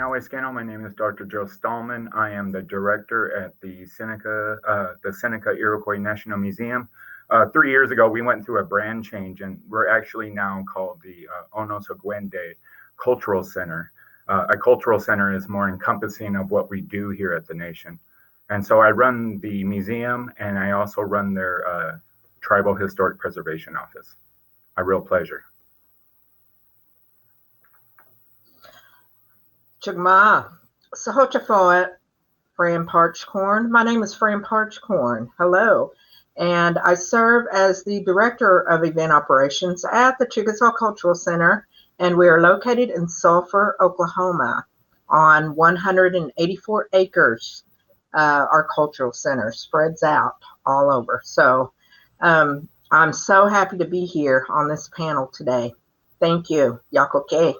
My name is Dr. Joe Stahlman. I am the director at the Seneca-Iroquois National Museum. 3 years ago, we went through a brand change, and we're actually now called the Onosogwende Cultural Center. A cultural center is more encompassing of what we do here at the nation. And so I run the museum, and I also run their Tribal Historic Preservation Office. A real pleasure. Chagma, Sahochafoet, Fran Parchcorn. My name is Fran Parchcorn. Hello. And I serve as the Director of Event Operations at the Chickasaw Cultural Center, and we are located in Sulphur, Oklahoma, on 184 acres. Our cultural center spreads out all over. So I'm so happy to be here on this panel today. Thank you. Yakoke.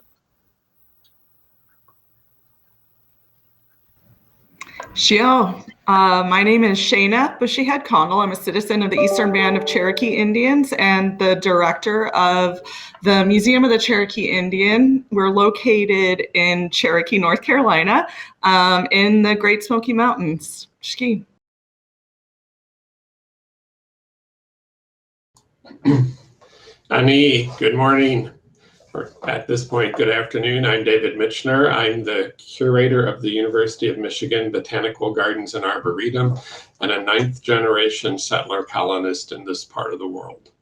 Shio, my name is Shana Bushyhead Condill. I'm a citizen of the Eastern Band of Cherokee Indians and the director of the Museum of the Cherokee Indian. We're located in Cherokee, North Carolina, in the Great Smoky Mountains. Shki. Ani, good morning. Or at this point, good afternoon. I'm David Michener. I'm the curator of the University of Michigan Botanical Gardens and Arboretum, and a 9th generation settler colonist in this part of the world.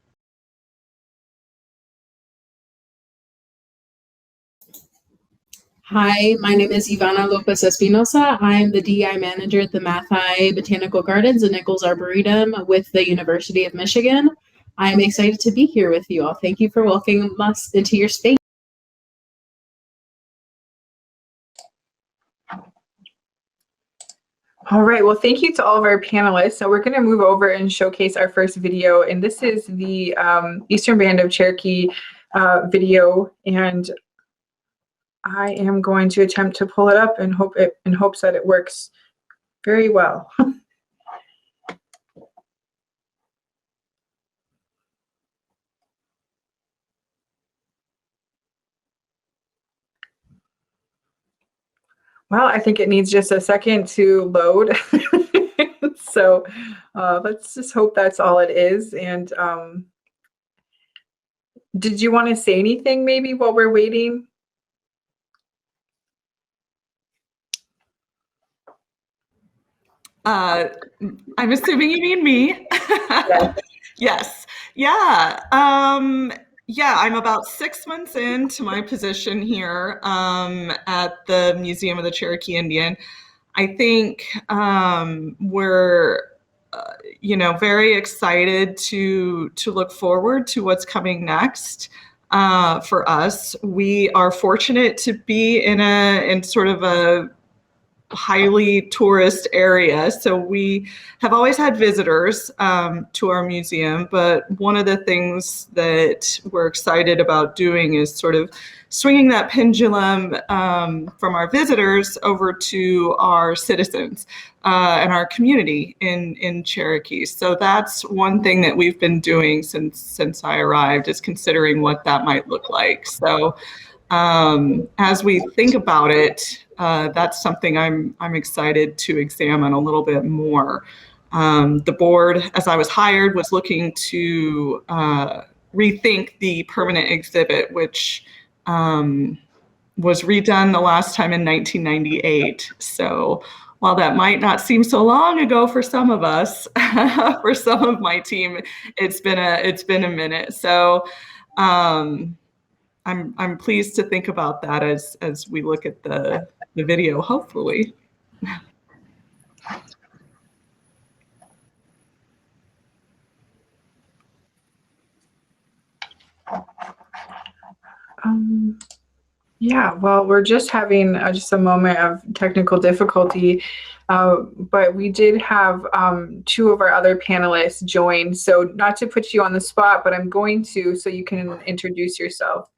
Hi, my name is Ivana Lopez Espinosa. I'm the DI manager at the Matthaei Botanical Gardens and Nichols Arboretum with the University of Michigan. I'm excited to be here with you all. Thank you for welcoming us into your space. All right, well, thank you to all of our panelists. So we're going to move over and showcase our first video, and this is the Eastern Band of Cherokee video, and I am going to attempt to pull it up and in hopes that it works very well. Well, I think it needs just a second to load. So let's just hope that's all it is. And did you want to say anything maybe while we're waiting? I'm assuming you mean me. Yes. Yes. Yeah. Yeah, I'm about 6 months into my position here at the Museum of the Cherokee Indian. I think we're, very excited to look forward to what's coming next for us. We are fortunate to be in sort of a highly tourist area. So we have always had visitors to our museum, but one of the things that we're excited about doing is sort of swinging that pendulum from our visitors over to our citizens and our community in Cherokee. So that's one thing that we've been doing since I arrived, is considering what that might look like. So as we think about it, that's something I'm excited to examine a little bit more. The board, as I was hired, was looking to rethink the permanent exhibit, which was redone the last time in 1998. So while that might not seem so long ago for some of us, for some of my team, it's been a minute. So I'm pleased to think about that as we look at the video, hopefully. Yeah, well, we're just having just a moment of technical difficulty, but we did have 2 of our other panelists join. So not to put you on the spot, but I'm going to, so you can introduce yourself.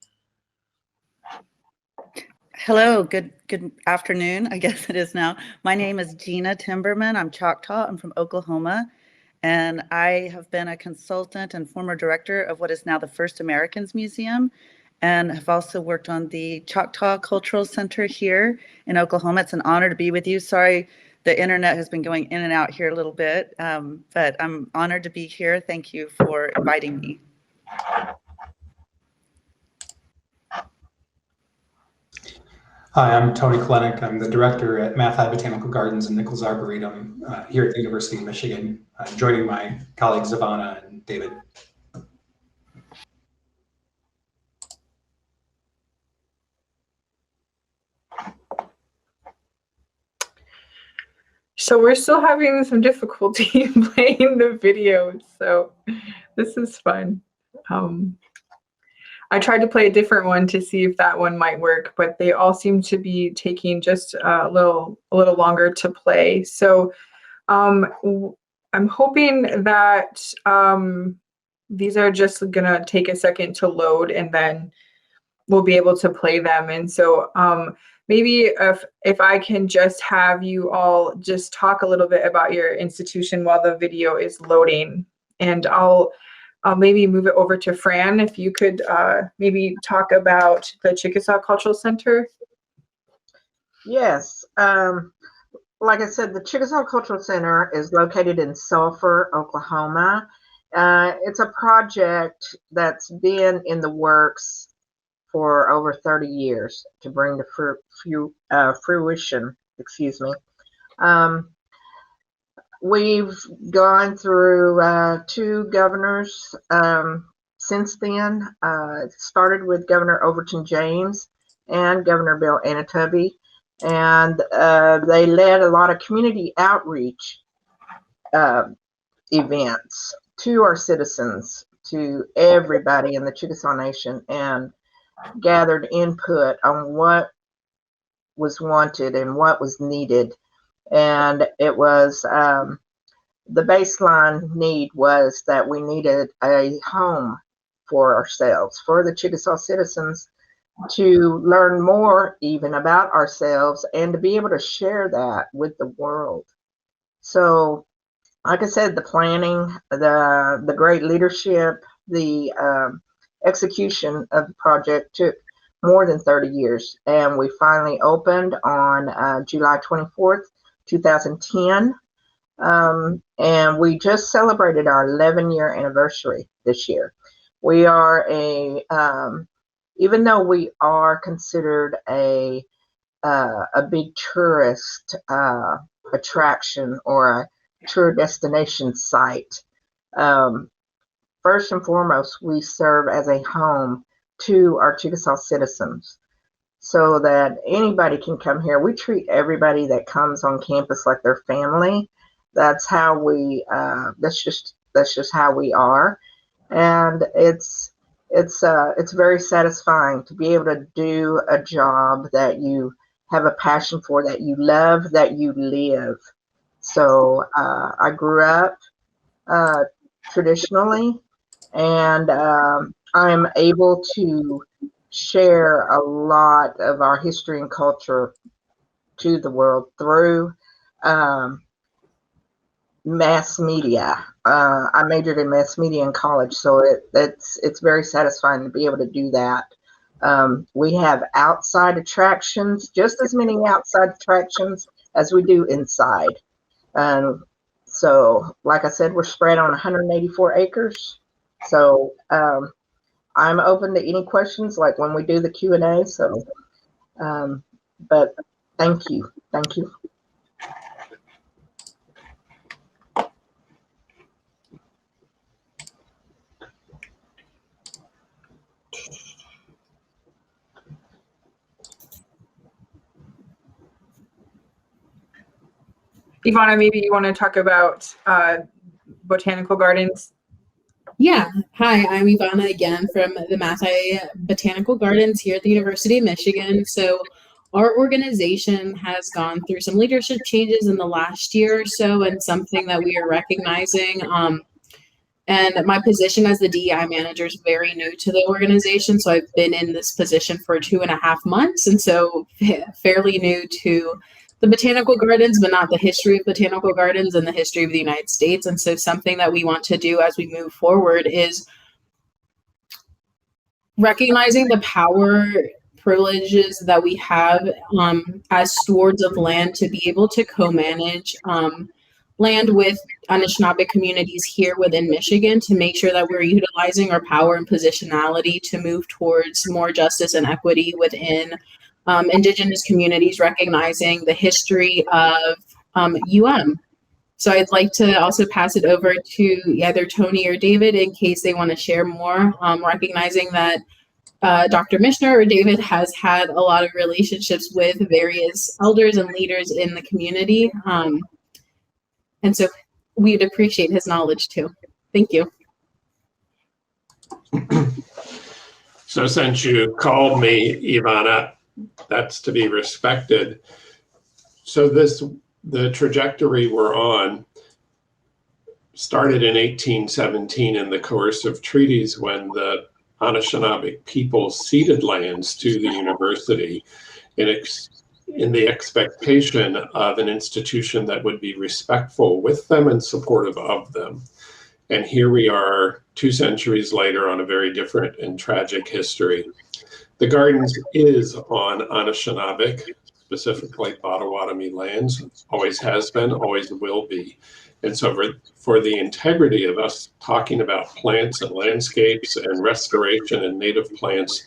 Hello, good afternoon, I guess it is now. My name is Gena Timberman. I'm Choctaw. I'm from Oklahoma, and I have been a consultant and former director of what is now the First Americans Museum. and have also worked on the Choctaw Cultural Center here in Oklahoma. It's an honor to be with you. Sorry, the internet has been going in and out here a little bit, but I'm honored to be here. Thank you for inviting me. Hi, I'm Tony Kolenic. I'm the director at Matthaei Botanical Gardens and Nichols Arboretum here at the University of Michigan, joining my colleagues Ivana and David. So we're still having some difficulty playing the video, so this is fun. I tried to play a different one to see if that one might work, but they all seem to be taking just a little longer to play. So I'm hoping that these are just gonna take a second to load, and then we'll be able to play them. And so maybe if I can just have you all just talk a little bit about your institution while the video is loading, and I'll maybe move it over to Fran, if you could maybe talk about the Chickasaw Cultural Center. Yes. Like I said, the Chickasaw Cultural Center is located in Sulphur, Oklahoma. It's a project that's been in the works for over 30 years to bring to fruition. Excuse me. We've gone through 2 governors since then. It started with Governor Overton James and Governor Bill Anatobi, and they led a lot of community outreach events to our citizens, to everybody in the Chickasaw Nation, and gathered input on what was wanted and what was needed. And it was the baseline need was that we needed a home for ourselves, for the Chickasaw citizens, to learn more even about ourselves and to be able to share that with the world. So, like I said, the planning, the great leadership, the execution of the project took more than 30 years. And we finally opened on July 24th, 2010. And we just celebrated our 11-year anniversary this year. We are even though we are considered a big tourist attraction or a tour destination site, first and foremost, we serve as a home to our Chickasaw citizens, so that anybody can come here. We treat everybody that comes on campus like their family. That's how we. That's just how we are, and it's very satisfying to be able to do a job that you have a passion for, that you love, that you live. So I grew up traditionally, and I'm able to share a lot of our history and culture to the world through mass media. I majored in mass media in college, so it's very satisfying to be able to do that. We have outside attractions, just as many outside attractions as we do inside. So, like I said, we're spread on 184 acres. So I'm open to any questions, like when we do the Q&A. So, but thank you. Ivana, maybe you want to talk about botanical gardens? Yeah. Hi, I'm Ivana again from the Matthaei Botanical Gardens here at the University of Michigan. So our organization has gone through some leadership changes in the last year or so, and something that we are recognizing. And my position as the DEI manager is very new to the organization. So I've been in this position for 2.5 months. And so fairly new to the botanical gardens, but not the history of botanical gardens and the history of the United States. And so something that we want to do as we move forward is recognizing the power privileges that we have as stewards of land to be able to co-manage land with Anishinaabe communities here within Michigan to make sure that we're utilizing our power and positionality to move towards more justice and equity within Indigenous communities, recognizing the history of So I'd like to also pass it over to either Tony or David in case they want to share more, recognizing that Dr. Michener or David has had a lot of relationships with various elders and leaders in the community. And so we'd appreciate his knowledge too. Thank you. So since you called me Ivana, that's to be respected. So the trajectory we're on started in 1817 in the coercive treaties when the Anishinaabe people ceded lands to the university in the expectation of an institution that would be respectful with them and supportive of them. And here we are 2 centuries later on a very different and tragic history. The Gardens is on Anishinaabe, specifically Pottawatomi lands, always has been, always will be. And so for the integrity of us talking about plants and landscapes and restoration and native plants,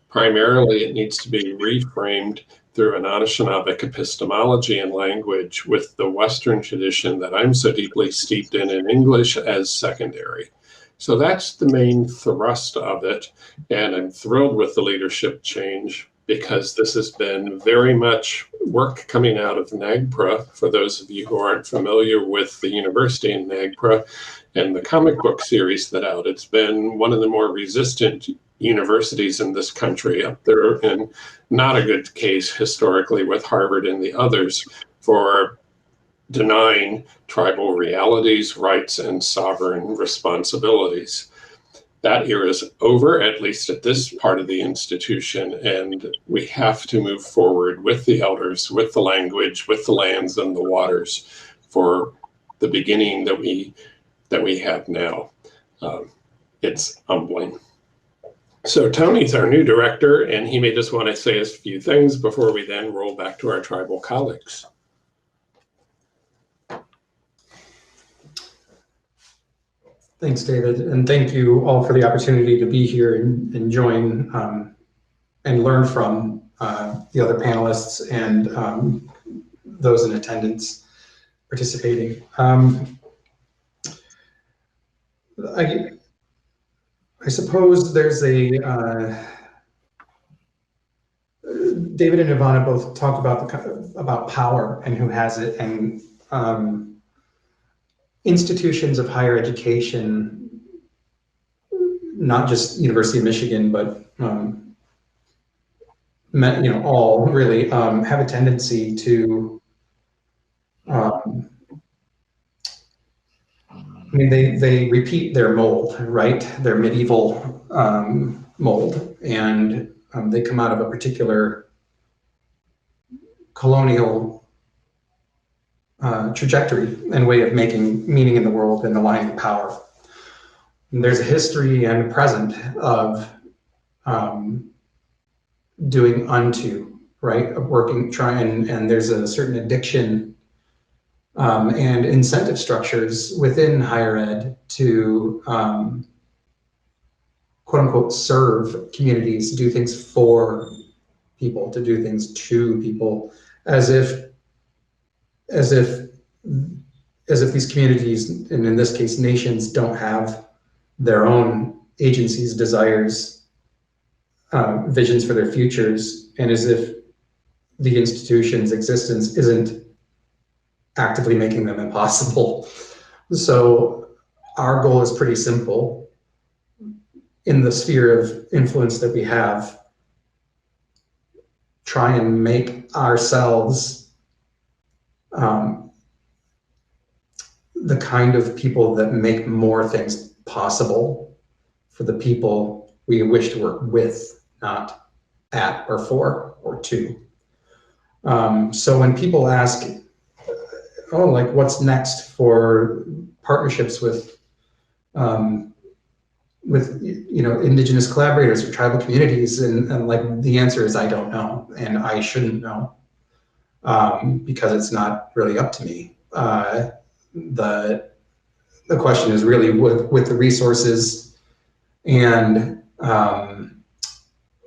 primarily it needs to be reframed through an Anishinaabe epistemology and language with the Western tradition that I'm so deeply steeped in English as secondary. So that's the main thrust of it. And I'm thrilled with the leadership change because this has been very much work coming out of NAGPRA. For those of you who aren't familiar with the university in NAGPRA and the comic book series that out, it's been one of the more resistant universities in this country up there, and not a good case historically with Harvard and the others for denying tribal realities, rights, and sovereign responsibilities. That era is over, at least at this part of the institution, and we have to move forward with the elders, with the language, with the lands and the waters for the beginning that we have now. It's humbling. So Tony's our new director, and he may just want to say a few things before we then roll back to our tribal colleagues. Thanks, David, and thank you all for the opportunity to be here and join and learn from the other panelists and those in attendance participating. I suppose there's David and Ivana both talked about power and who has it, and institutions of higher education, not just University of Michigan, but all really have a tendency to they repeat their mold, right? Their medieval mold, and they come out of a particular colonial trajectory and way of making meaning in the world and aligning power. And there's a history and a present of doing unto, right? Of working, trying, and there's a certain addiction and incentive structures within higher ed to quote unquote serve communities, do things for people, to do things to people, as if these communities, and in this case nations, don't have their own agencies, desires, visions for their futures, and as if the institution's existence isn't actively making them impossible. So our goal is pretty simple. In the sphere of influence that we have, try and make ourselves the kind of people that make more things possible for the people we wish to work with, not at or for or to. So when people ask, oh, like what's next for partnerships with indigenous collaborators or tribal communities, and like the answer is I don't know, and I shouldn't know, because it's not really up to me. The question is really with the resources and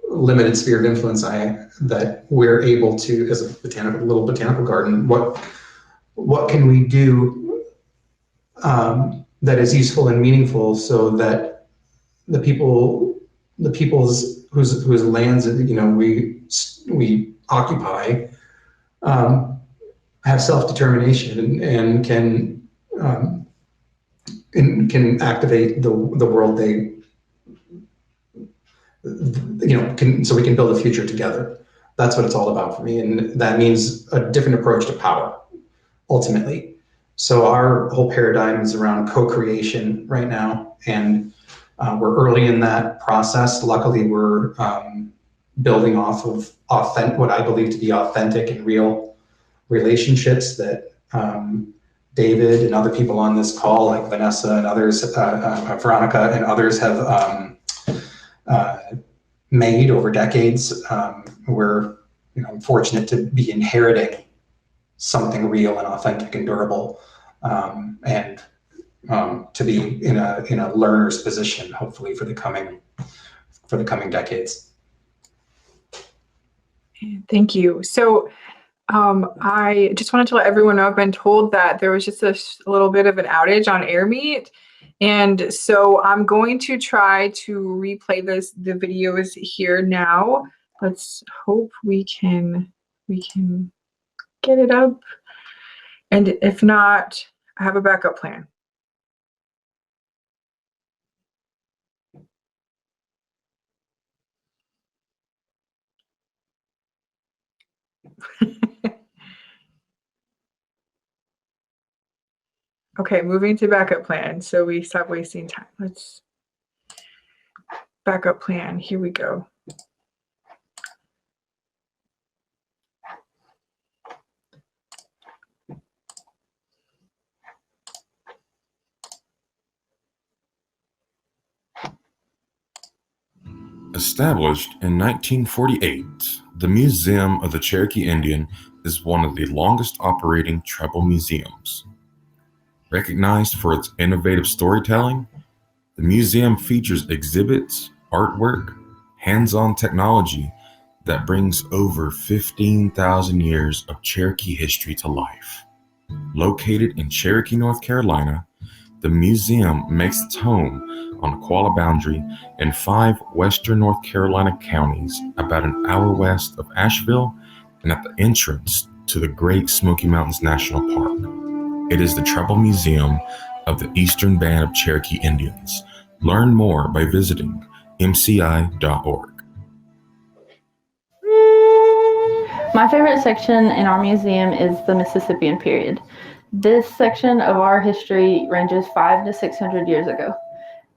limited sphere of influence that we're able to, as a little botanical garden, what can we do that is useful and meaningful, so that the peoples whose lands we occupy have self-determination and can activate the world so we can build a future together. That's what it's all about for me, and that means a different approach to power, ultimately. So our whole paradigm is around co-creation right now, and we're early in that process. Luckily, we're building off of what I believe to be authentic and real relationships that David and other people on this call, like Vanessa and others, Veronica and others, have made over decades. We're fortunate to be inheriting something real and authentic and durable, and to be in a learner's position, hopefully for the coming decades. Thank you. So I just wanted to let everyone know I've been told that there was just a little bit of an outage on AirMeet. And so I'm going to try to replay the videos here now. Let's hope we can get it up. And if not, I have a backup plan. Okay, moving to backup plan. So we stop wasting time. Let's backup plan. Here we go. Established in 1948, the Museum of the Cherokee Indian is one of the longest operating tribal museums. Recognized for its innovative storytelling, the museum features exhibits, artwork, hands-on technology that brings over 15,000 years of Cherokee history to life. Located in Cherokee, North Carolina, the museum makes its home on the Qualla boundary in 5 western North Carolina counties, about an hour west of Asheville and at the entrance to the Great Smoky Mountains National Park. It is the tribal museum of the Eastern Band of Cherokee Indians. Learn more by visiting mci.org. My favorite section in our museum is the Mississippian period. This section of our history ranges 500 to 600 years ago.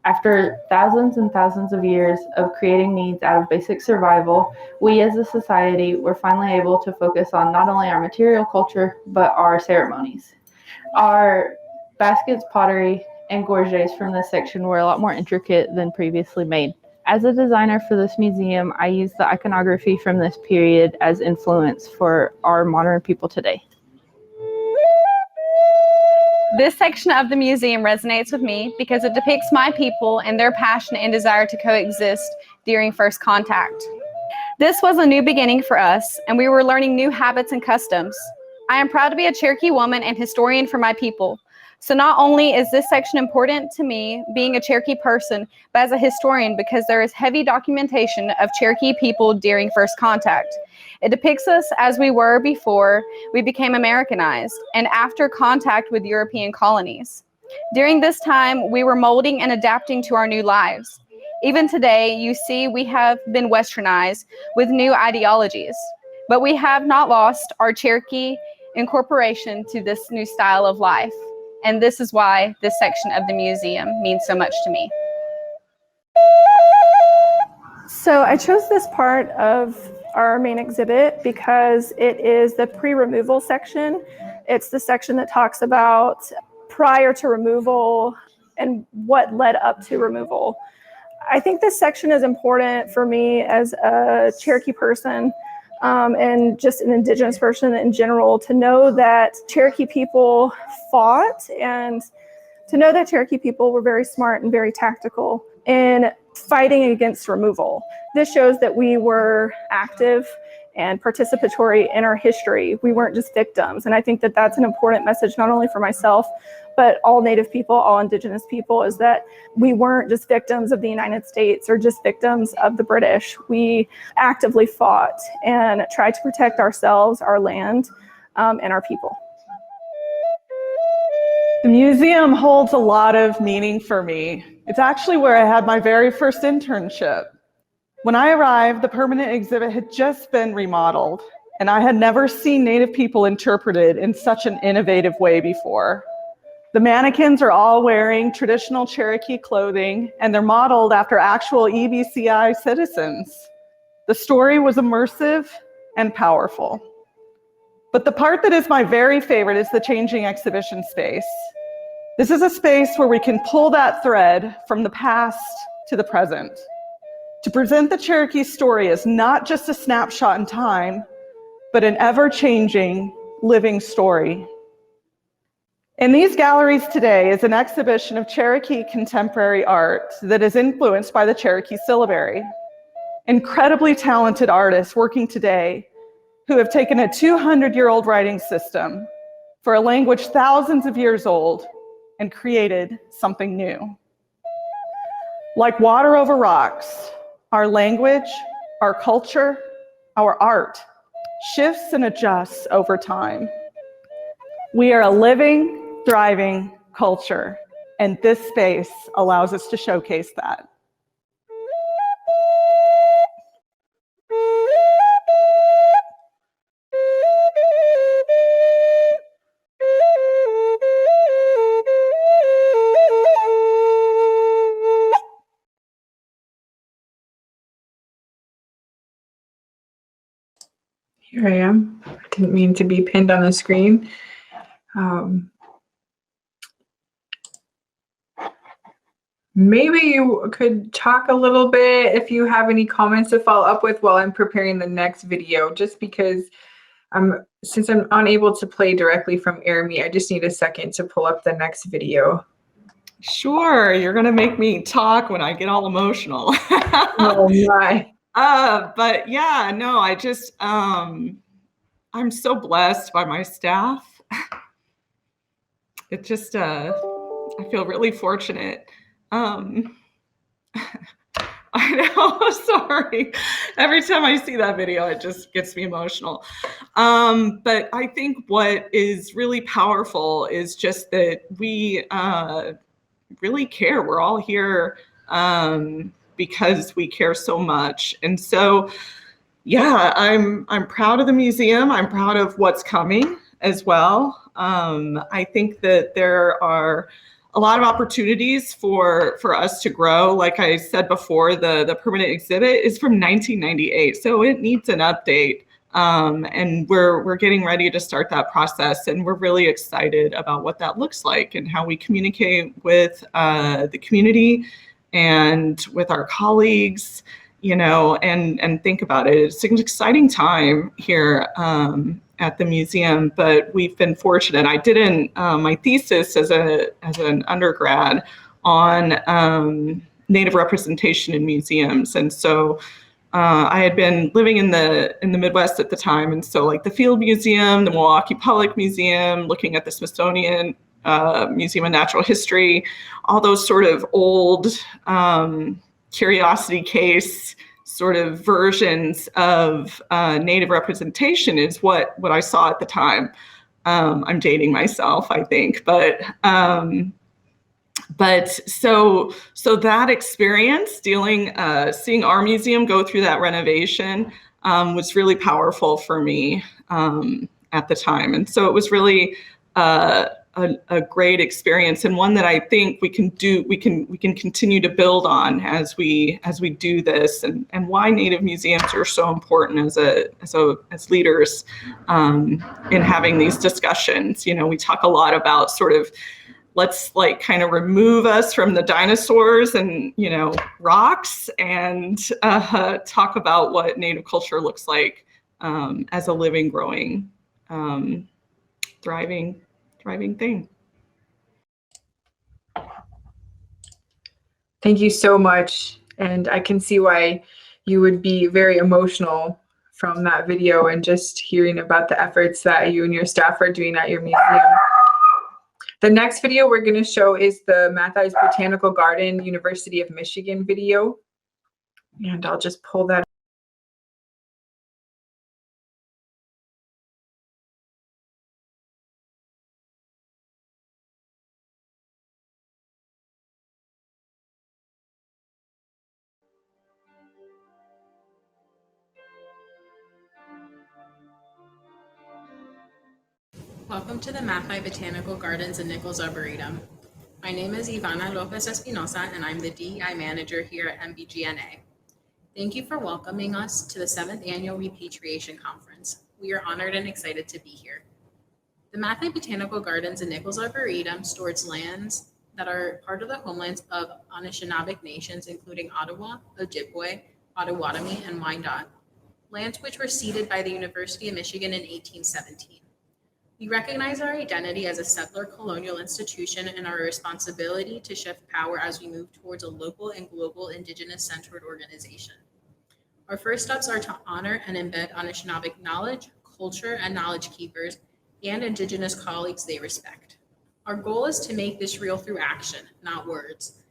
After thousands and thousands of years of creating needs out of basic survival, we as a society were finally able to focus on not only our material culture, but our ceremonies. Our baskets, pottery, and gorgets from this section were a lot more intricate than previously made. As a designer for this museum, I use the iconography from this period as influence for our modern people today. This section of the museum resonates with me because it depicts my people and their passion and desire to coexist during first contact. This was a new beginning for us, and we were learning new habits and customs. I am proud to be a Cherokee woman and historian for my people. So not only is this section important to me, being a Cherokee person, but as a historian because there is heavy documentation of Cherokee people during first contact. It depicts us as we were before we became Americanized and after contact with European colonies. During this time, we were molding and adapting to our new lives. Even today, you see, we have been westernized with new ideologies, but we have not lost our Cherokee incorporation to this new style of life. And this is why this section of the museum means so much to me. So I chose this part of our main exhibit because it is the pre-removal section. It's the section that talks about prior to removal and what led up to removal. I think this section is important for me as a Cherokee person, and just an Indigenous person in general, to know that Cherokee people fought, and to know that Cherokee people were very smart and very tactical in fighting against removal. This shows that we were active and participatory in our history. We weren't just victims. And I think that that's an important message, not only for myself, but all Native people, all Indigenous people, is that we weren't just victims of the United States or just victims of the British. We actively fought and tried to protect ourselves, our land, and our people. The museum holds a lot of meaning for me. It's actually where I had my very first internship. When I arrived, the permanent exhibit had just been remodeled, and I had never seen Native people interpreted in such an innovative way before. The mannequins are all wearing traditional Cherokee clothing, and they're modeled after actual EBCI citizens. The story was immersive and powerful. But the part that is my very favorite is the changing exhibition space. This is a space where we can pull that thread from the past to the present, to present the Cherokee story as not just a snapshot in time, but an ever-changing, living story. In these galleries today is an exhibition of Cherokee contemporary art that is influenced by the Cherokee syllabary. Incredibly talented artists working today who have taken a 200-year-old writing system for a language thousands of years old and created something new. Like water over rocks, our language, our culture, our art shifts and adjusts over time. We are a living, thriving culture, and this space allows us to showcase that. Here I am. I didn't mean to be pinned on the screen. Maybe you could talk a little bit if you have any comments to follow up with while I'm preparing the next video, just because since I'm unable to play directly from AirMe, I just need a second to pull up the next video. Sure, you're gonna make me talk when I get all emotional. Oh my. But yeah, no, I just, I'm so blessed by my staff. It just, I feel really fortunate. I know, sorry. Every time I see that video, it just gets me emotional. But I think what is really powerful is just that we really care. We're all here because we care so much. And so, yeah, I'm proud of the museum. I'm proud of what's coming as well. I think that there are a lot of opportunities for us to grow. Like I said before, the permanent exhibit is from 1998, so it needs an update. And we're getting ready to start that process, and we're really excited about what that looks like and how we communicate with the community and with our colleagues, you know, and think about it. It's an exciting time here at the museum, but we've been fortunate. I did my thesis as an undergrad on Native representation in museums, and so I had been living in the Midwest at the time, and so like the Field Museum, the Milwaukee Public Museum, looking at the Smithsonian Museum of Natural History, all those sort of old curiosity case sort of versions of Native representation is what I saw at the time. I'm dating myself, I think, but so that experience seeing our museum go through that renovation was really powerful for me at the time. And so it was really a great experience, and one that I think we can continue to build on as we do this, and why Native museums are so important as leaders in having these discussions. You know, we talk a lot about sort of let's like kind of remove us from the dinosaurs and, you know, rocks, and talk about what Native culture looks like as a living, growing, thriving thing. Thank you so much. And I can see why you would be very emotional from that video and just hearing about the efforts that you and your staff are doing at your museum. The next video we're going to show is the Matthaei's Botanical Garden, University of Michigan video. And I'll just pull that. Welcome to the Matthaei Botanical Gardens and Nichols Arboretum. My name is Ivana Lopez Espinosa, and I'm the DEI manager here at MBGNA. Thank you for welcoming us to the 7th Annual Repatriation Conference. We are honored and excited to be here. The Matthaei Botanical Gardens and Nichols Arboretum stores lands that are part of the homelands of Anishinaabe nations, including Ottawa, Ojibwe, Pottawatomi, and Wyandot, lands which were ceded by the University of Michigan in 1817. We recognize our identity as a settler colonial institution and our responsibility to shift power as we move towards a local and global Indigenous-centered organization. Our first steps are to honor and embed Anishinaabe knowledge, culture, and knowledge keepers, and Indigenous colleagues they respect. Our goal is to make this real through action, not words.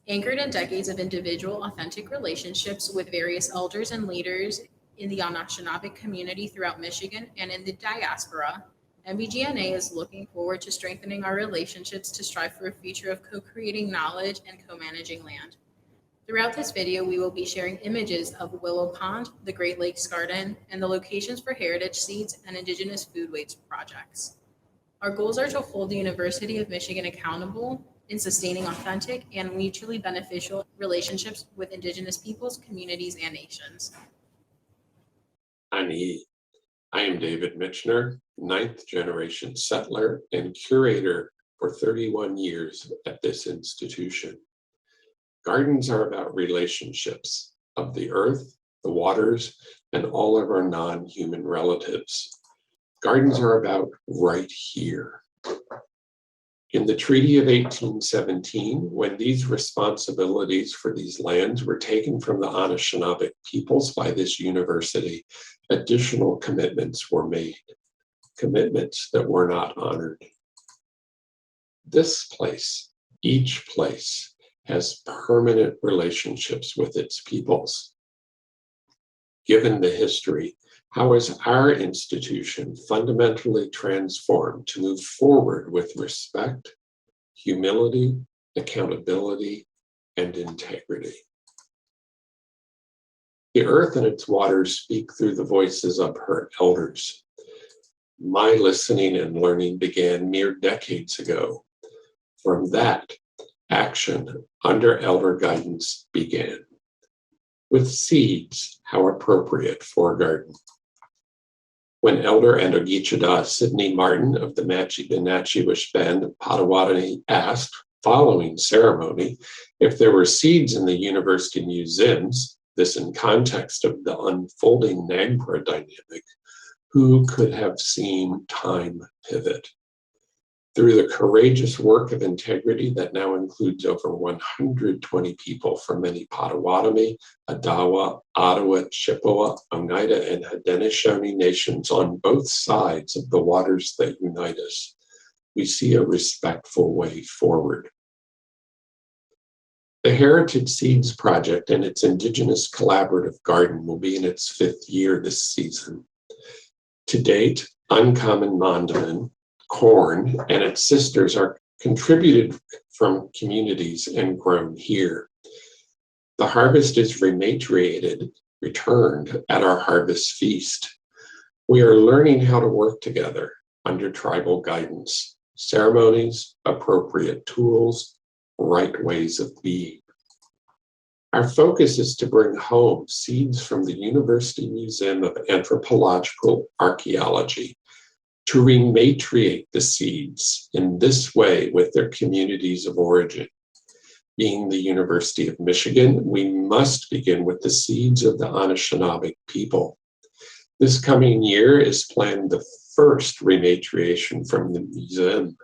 Anchored in decades of individual, authentic relationships with various elders and leaders in the Anishinaabe community throughout Michigan and in the diaspora, MBGNA is looking forward to strengthening our relationships to strive for a future of co-creating knowledge and co-managing land. Throughout this video, we will be sharing images of Willow Pond, the Great Lakes Garden, and the locations for heritage seeds and Indigenous food waste projects. Our goals are to hold the University of Michigan accountable in sustaining authentic and mutually beneficial relationships with Indigenous peoples, communities, and nations. I am David Michener, 9th generation settler and curator for 31 years at this institution. Gardens are about relationships of the earth, the waters, and all of our non-human relatives. Gardens are about right here. In the Treaty of 1817, when these responsibilities for these lands were taken from the Anishinaabe peoples by this university, additional commitments were made, commitments that were not honored. This place, each place, has permanent relationships with its peoples. Given the history, how is our institution fundamentally transformed to move forward with respect, humility, accountability, and integrity? The earth and its waters speak through the voices of her elders. My listening and learning began mere decades ago. From that, action under elder guidance began. With seeds, how appropriate for a garden. When Elder and Ogichida Sidney Martin of the Matchi-Benatchi-Wish Band of Pottawatomi asked, following ceremony, if there were seeds in the university museums, this in context of the unfolding NAGPRA dynamic, who could have seen time pivot? Through the courageous work of integrity that now includes over 120 people from many Pottawatomi, Adawa, Ottawa, Chippewa, Oneida, and Haudenosaunee nations on both sides of the waters that unite us, we see a respectful way forward. The Heritage Seeds Project and its Indigenous Collaborative Garden will be in its 5th year this season. To date, Uncommon Mondamin, corn, and its sisters are contributed from communities and grown here. The harvest is rematriated, returned at our harvest feast. We are learning how to work together under tribal guidance, ceremonies, appropriate tools, right ways of being. Our focus is to bring home seeds from the University Museum of Anthropological Archaeology, to rematriate the seeds in this way with their communities of origin. Being the University of Michigan, we must begin with the seeds of the Anishinaabe people. This coming year is planned the first rematriation from the museum,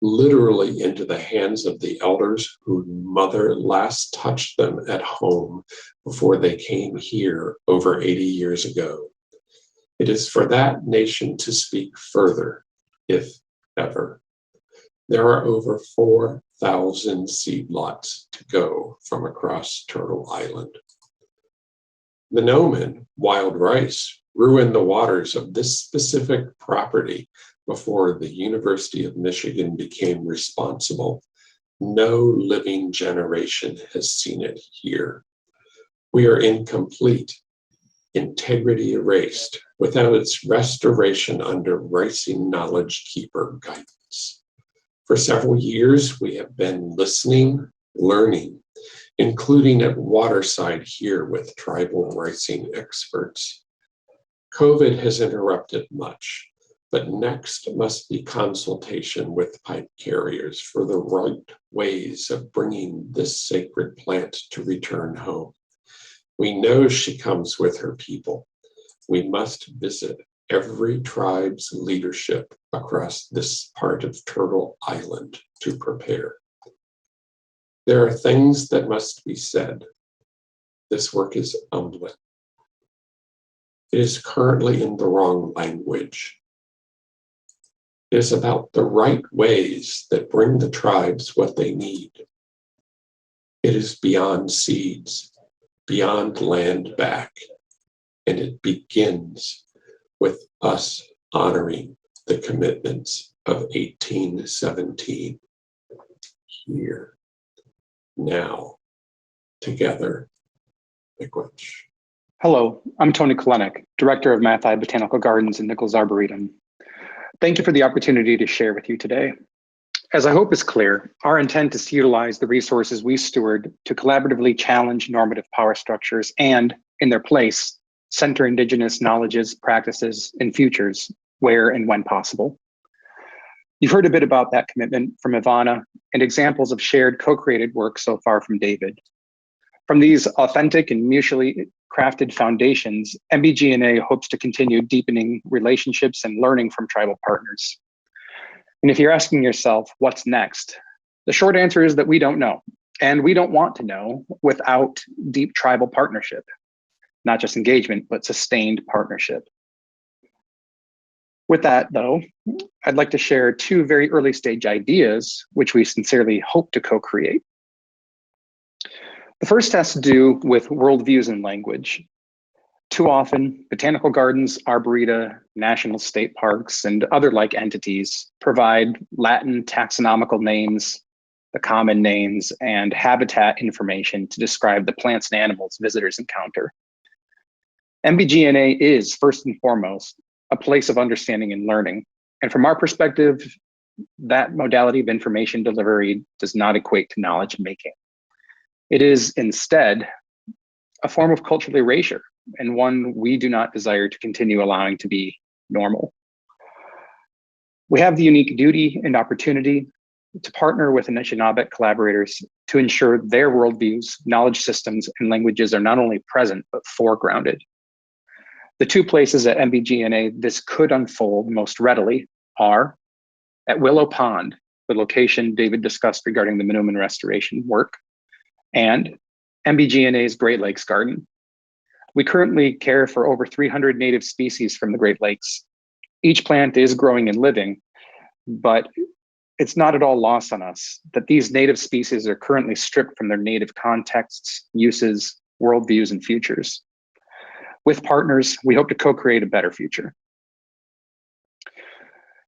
literally into the hands of the elders whose mother last touched them at home before they came here over 80 years ago. It is for that nation to speak further, if ever. There are over 4,000 seed lots to go from across Turtle Island. The Nomen, wild rice, grew in the waters of this specific property before the University of Michigan became responsible. No living generation has seen it here. We are incomplete, integrity erased, without its restoration under Ricing Knowledge Keeper guidance. For several years, we have been listening, learning, including at Waterside here with tribal Ricing experts. COVID has interrupted much, but next must be consultation with pipe carriers for the right ways of bringing this sacred plant to return home. We know she comes with her people. We must visit every tribe's leadership across this part of Turtle Island to prepare. There are things that must be said. This work is humbling. It is currently in the wrong language. It is about the right ways that bring the tribes what they need. It is beyond seeds, beyond land back, and it begins with us honoring the commitments of 1817. Here, now, together, Miigwech. Hello, I'm Tony Kolenic, Director of Matthaei Botanical Gardens and Nichols Arboretum. Thank you for the opportunity to share with you today. As I hope is clear, our intent is to utilize the resources we steward to collaboratively challenge normative power structures and, in their place, center Indigenous knowledges, practices, and futures where and when possible. You've heard a bit about that commitment from Ivana and examples of shared co-created work so far from David. From these authentic and mutually crafted foundations, MBGNA hopes to continue deepening relationships and learning from tribal partners. And if you're asking yourself, what's next? The short answer is that we don't know, and we don't want to know without deep tribal partnership, not just engagement, but sustained partnership. With that, though, I'd like to share two very early stage ideas, which we sincerely hope to co-create. The first has to do with worldviews and language. Too often, botanical gardens, arboreta, national state parks, and other like entities provide Latin taxonomical names, the common names, and habitat information to describe the plants and animals visitors encounter. MBGNA is, first and foremost, a place of understanding and learning. And from our perspective, that modality of information delivery does not equate to knowledge making. It is instead a form of cultural erasure, and one we do not desire to continue allowing to be normal. We have the unique duty and opportunity to partner with Anishinaabe collaborators to ensure their worldviews, knowledge systems, and languages are not only present, but foregrounded. The two places at MBGNA this could unfold most readily are at Willow Pond, the location David discussed regarding the Minuman restoration work, and MBGNA's Great Lakes Garden. We currently care for over 300 native species from the Great Lakes. Each plant is growing and living, but it's not at all lost on us that these native species are currently stripped from their native contexts, uses, worldviews, and futures. With partners, we hope to co-create a better future.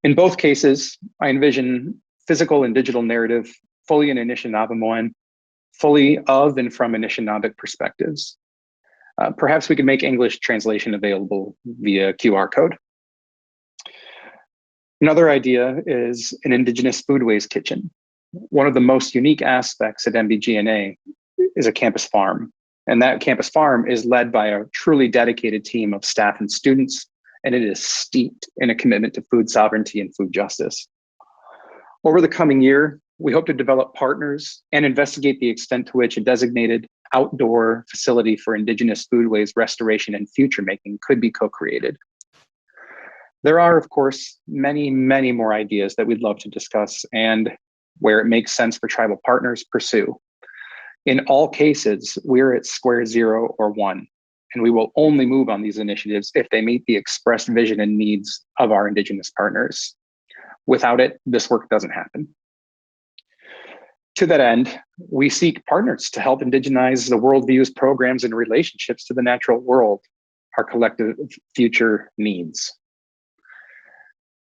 In both cases, I envision physical and digital narrative fully in Anishinaabe, fully of and from Anishinaabe perspectives. Perhaps we could make English translation available via QR code. Another idea is an Indigenous foodways kitchen. One of the most unique aspects at MBGNA is a campus farm. And that campus farm is led by a truly dedicated team of staff and students and it is steeped in a commitment to food sovereignty and food justice. Over the coming year, we hope to develop partners and investigate the extent to which a designated outdoor facility for Indigenous foodways restoration and future making could be co-created. There are, of course, many, many more ideas that we'd love to discuss and where it makes sense for tribal partners, pursue. In all cases, we're at square zero or one, and we will only move on these initiatives if they meet the expressed vision and needs of our Indigenous partners. Without it, this work doesn't happen. To that end, we seek partners to help indigenize the worldviews, programs, and relationships to the natural world our collective future needs.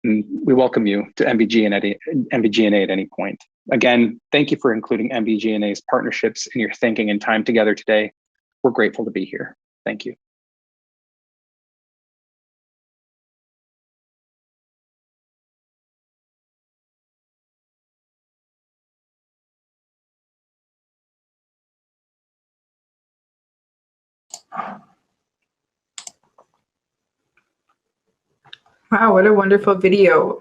And we welcome you to MBGNA at any point. Again, thank you for including MBGNA's partnerships in your thinking and time together today. We're grateful to be here. Thank you. Wow, what a wonderful video.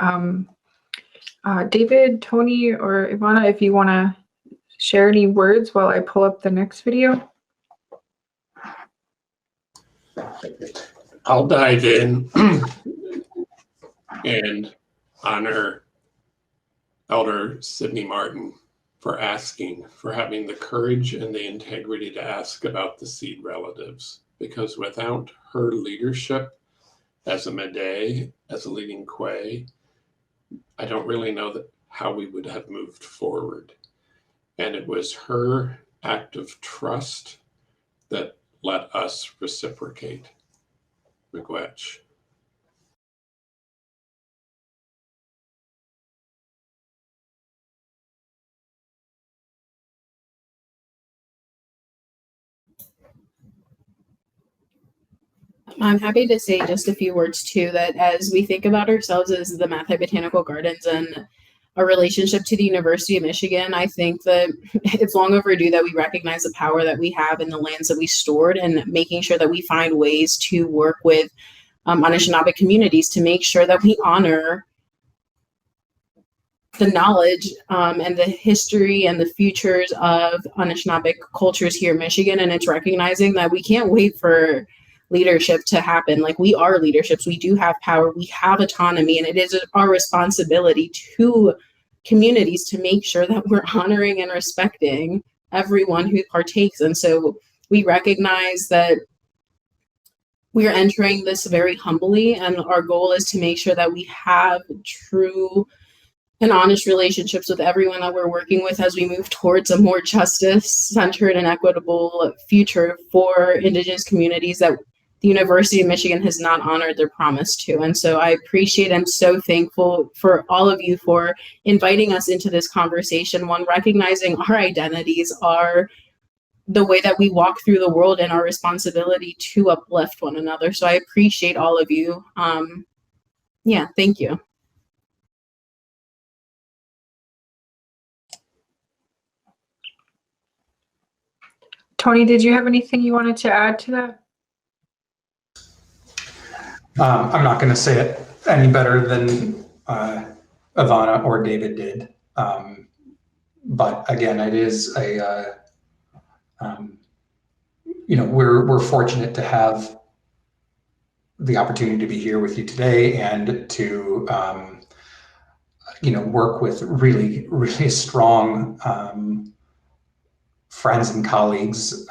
David, Tony, or Ivana, if you want to share any words while I pull up the next video. I'll dive in and honor Elder Sidney Martin for having the courage and the integrity to ask about the seed relatives, because without her leadership as a Matthaei, as a leading Quay, I don't really know how we would have moved forward. And it was her act of trust that let us reciprocate. Miigwech. I'm happy to say just a few words too, that as we think about ourselves as the Matthaei Botanical Gardens and our relationship to the University of Michigan, I think that it's long overdue that we recognize the power that we have in the lands that we stored, and making sure that we find ways to work with Anishinaabe communities to make sure that we honor the knowledge and the history and the futures of Anishinaabe cultures here in Michigan. And it's recognizing that we can't wait for leadership to happen. Like, we are leaderships, we do have power, we have autonomy, and it is our responsibility to communities to make sure that we're honoring and respecting everyone who partakes. And so we recognize that we are entering this very humbly, and our goal is to make sure that we have true and honest relationships with everyone that we're working with as we move towards a more justice-centered and equitable future for Indigenous communities that the University of Michigan has not honored their promise to. And so I appreciate, I'm so thankful for all of you for inviting us into this conversation, one, recognizing our identities are the way that we walk through the world and our responsibility to uplift one another. So I appreciate all of you. Yeah, thank you. Tony, did you have anything you wanted to add to that? I'm not going to say it any better than Ivana or David did. But again, it is a, we're fortunate to have the opportunity to be here with you today and to, work with really, really strong friends and colleagues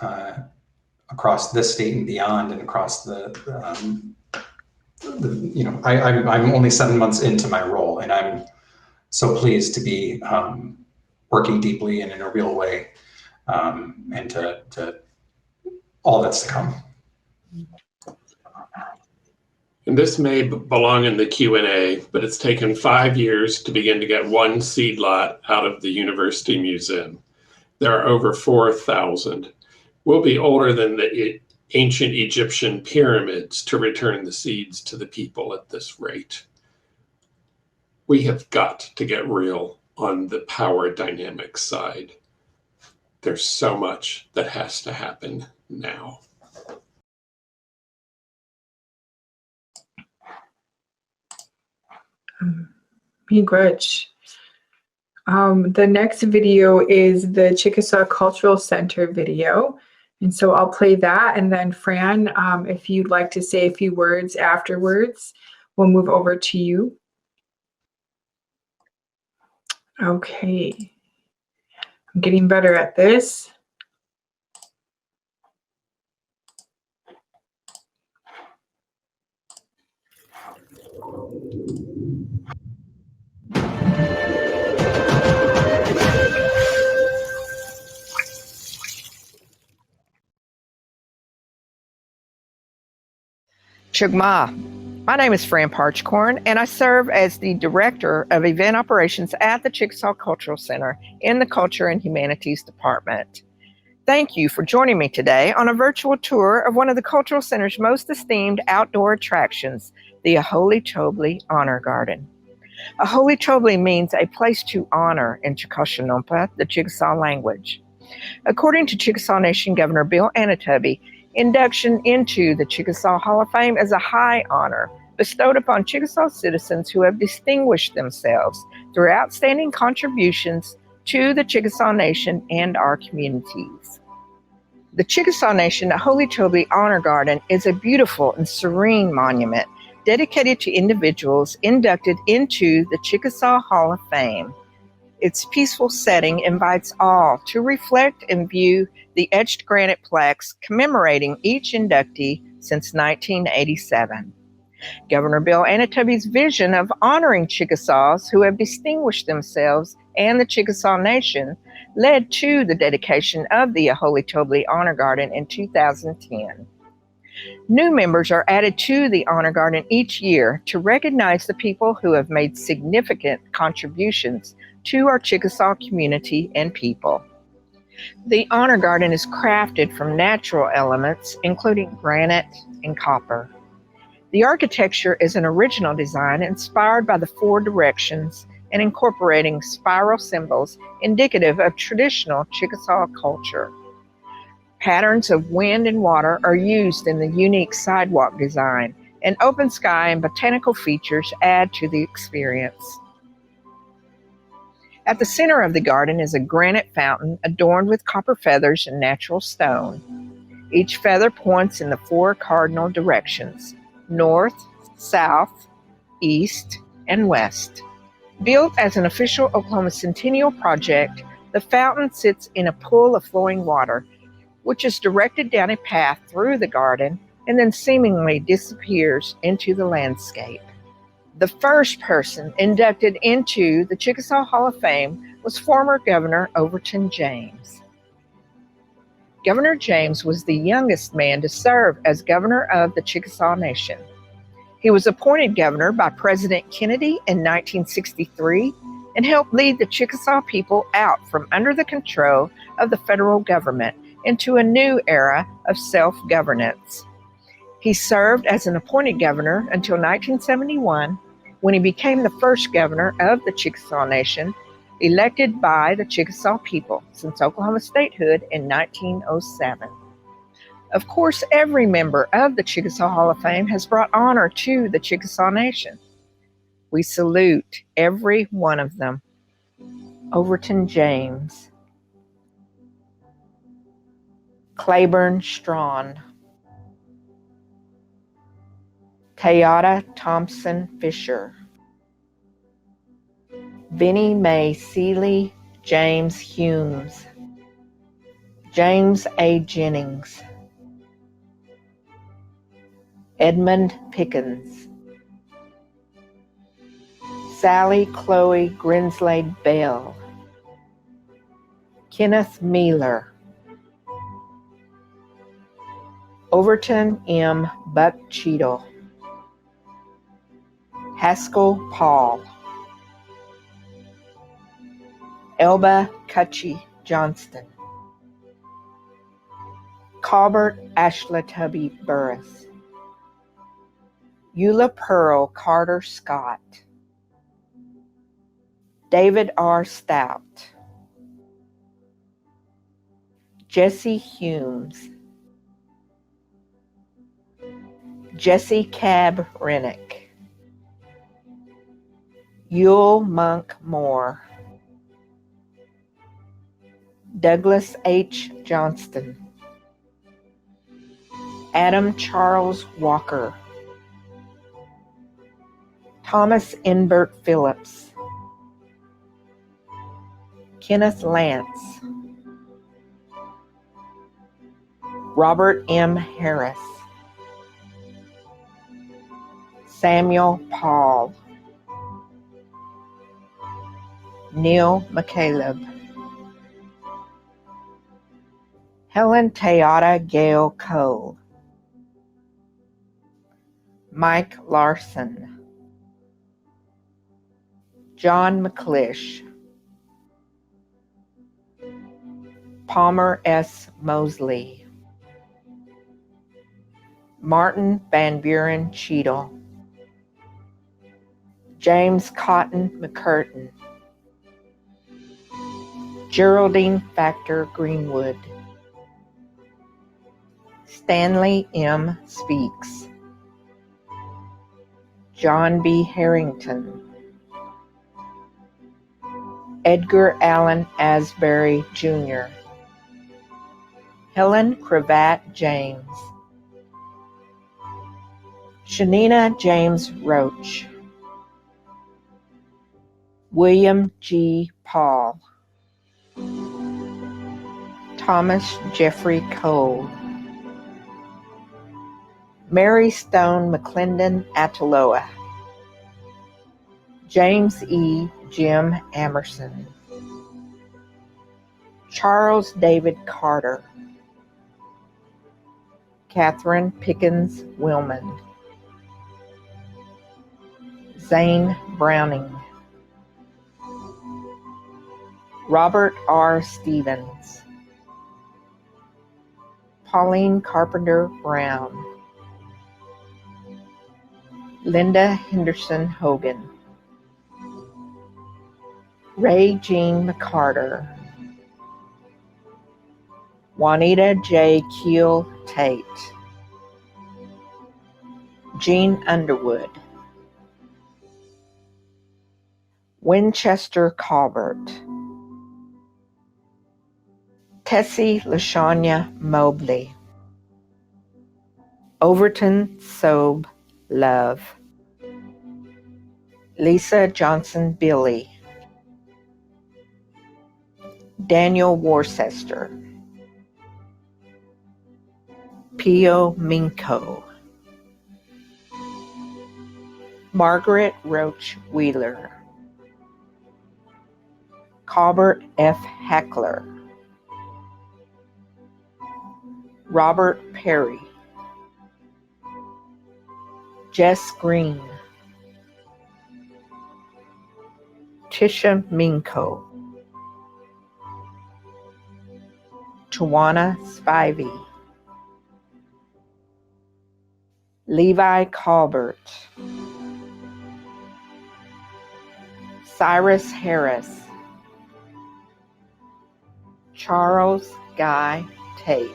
across this state and beyond, and across I'm only 7 months into my role, and I'm so pleased to be working deeply and in a real way, and to all that's to come. And this may belong in the Q&A, but it's taken 5 years to begin to get one seed lot out of the University Museum. There are over 4,000. We'll be older than the ancient Egyptian pyramids to return the seeds to the people at this rate. We have got to get real on the power dynamics side. There's so much that has to happen now. Begrudge. The next video is the Chickasaw Cultural Center video. And so I'll play that. And then Fran, if you'd like to say a few words afterwards, we'll move over to you. Okay. I'm getting better at this. Chugma. My name is Fran Parchcorn, and I serve as the Director of Event Operations at the Chickasaw Cultural Center in the Culture and Humanities Department. Thank you for joining me today on a virtual tour of one of the Cultural Center's most esteemed outdoor attractions, the Oholitobli Honor Garden. Oholitobli means a place to honor in Chickasaw, the Chickasaw language. According to Chickasaw Nation Governor Bill Anatobi, induction into the Chickasaw Hall of Fame is a high honor bestowed upon Chickasaw citizens who have distinguished themselves through outstanding contributions to the Chickasaw Nation and our communities. The Chickasaw Nation Oholitobli Honor Garden is a beautiful and serene monument dedicated to individuals inducted into the Chickasaw Hall of Fame. Its peaceful setting invites all to reflect and view the etched granite plaques commemorating each inductee since 1987. Governor Bill Anatobi's vision of honoring Chickasaws who have distinguished themselves and the Chickasaw Nation led to the dedication of the Oholitobli Honor Garden in 2010. New members are added to the Honor Garden each year to recognize the people who have made significant contributions to our Chickasaw community and people. The Honor Garden is crafted from natural elements, including granite and copper. The architecture is an original design inspired by the four directions and incorporating spiral symbols indicative of traditional Chickasaw culture. Patterns of wind and water are used in the unique sidewalk design, and open sky and botanical features add to the experience. At the center of the garden is a granite fountain adorned with copper feathers and natural stone. Each feather points in the four cardinal directions: north, south, east, and west. Built as an official Oklahoma Centennial project, the fountain sits in a pool of flowing water, which is directed down a path through the garden and then seemingly disappears into the landscape. The first person inducted into the Chickasaw Hall of Fame was former Governor Overton James. Governor James was the youngest man to serve as governor of the Chickasaw Nation. He was appointed governor by President Kennedy in 1963 and helped lead the Chickasaw people out from under the control of the federal government into a new era of self-governance. He served as an appointed governor until 1971, when he became the first governor of the Chickasaw Nation, elected by the Chickasaw people since Oklahoma statehood in 1907. Of course, every member of the Chickasaw Hall of Fame has brought honor to the Chickasaw Nation. We salute every one of them. Overton James, Claiborne Strawn, Tayada Thompson Fisher, Benny Mae Seeley James Humes, James A. Jennings, Edmund Pickens, Sally Chloe Grinslade Bell, Kenneth Mealer, Overton M. Buck Cheadle, Haskell Paul, Elba Cutchy Johnston, Colbert Ashla Tubby Burris, Eula Pearl Carter Scott, David R. Stout, Jesse Humes, Jesse Cab Rennick, Yule Monk Moore, Douglas H. Johnston, Adam Charles Walker, Thomas Inbert Phillips, Kenneth Lance, Robert M. Harris, Samuel Paul, Neil McCaleb, Helen Tayada Gale Cole, Mike Larson, John McClish, Palmer S. Mosley, Martin Van Buren Cheadle, James Cotton McCurtain, Geraldine Factor Greenwood, Stanley M. Speaks, John B. Harrington, Edgar Allan Asbury Jr., Helen Cravat James, Shanina James Roach, William G. Paul, Thomas Jeffrey Cole, Mary Stone McClendon Ataloa, James E. Jim Amerson, Charles David Carter, Catherine Pickens Willman, Zane Browning, Robert R. Stevens, Pauline Carpenter Brown, Linda Henderson Hogan, Ray Jean McCarter, Juanita J. Keel Tate, Jean Underwood, Winchester Colbert, Tessie LaShawnia Mobley, Overton Sobe Love, Lisa Johnson Billy, Daniel Worcester, Pio Minko, Margaret Roach Wheeler, Colbert F. Hackler, Robert Perry, Jess Green, Tisha Minko, Tawana Spivey, Levi Colbert, Cyrus Harris, Charles Guy Tate,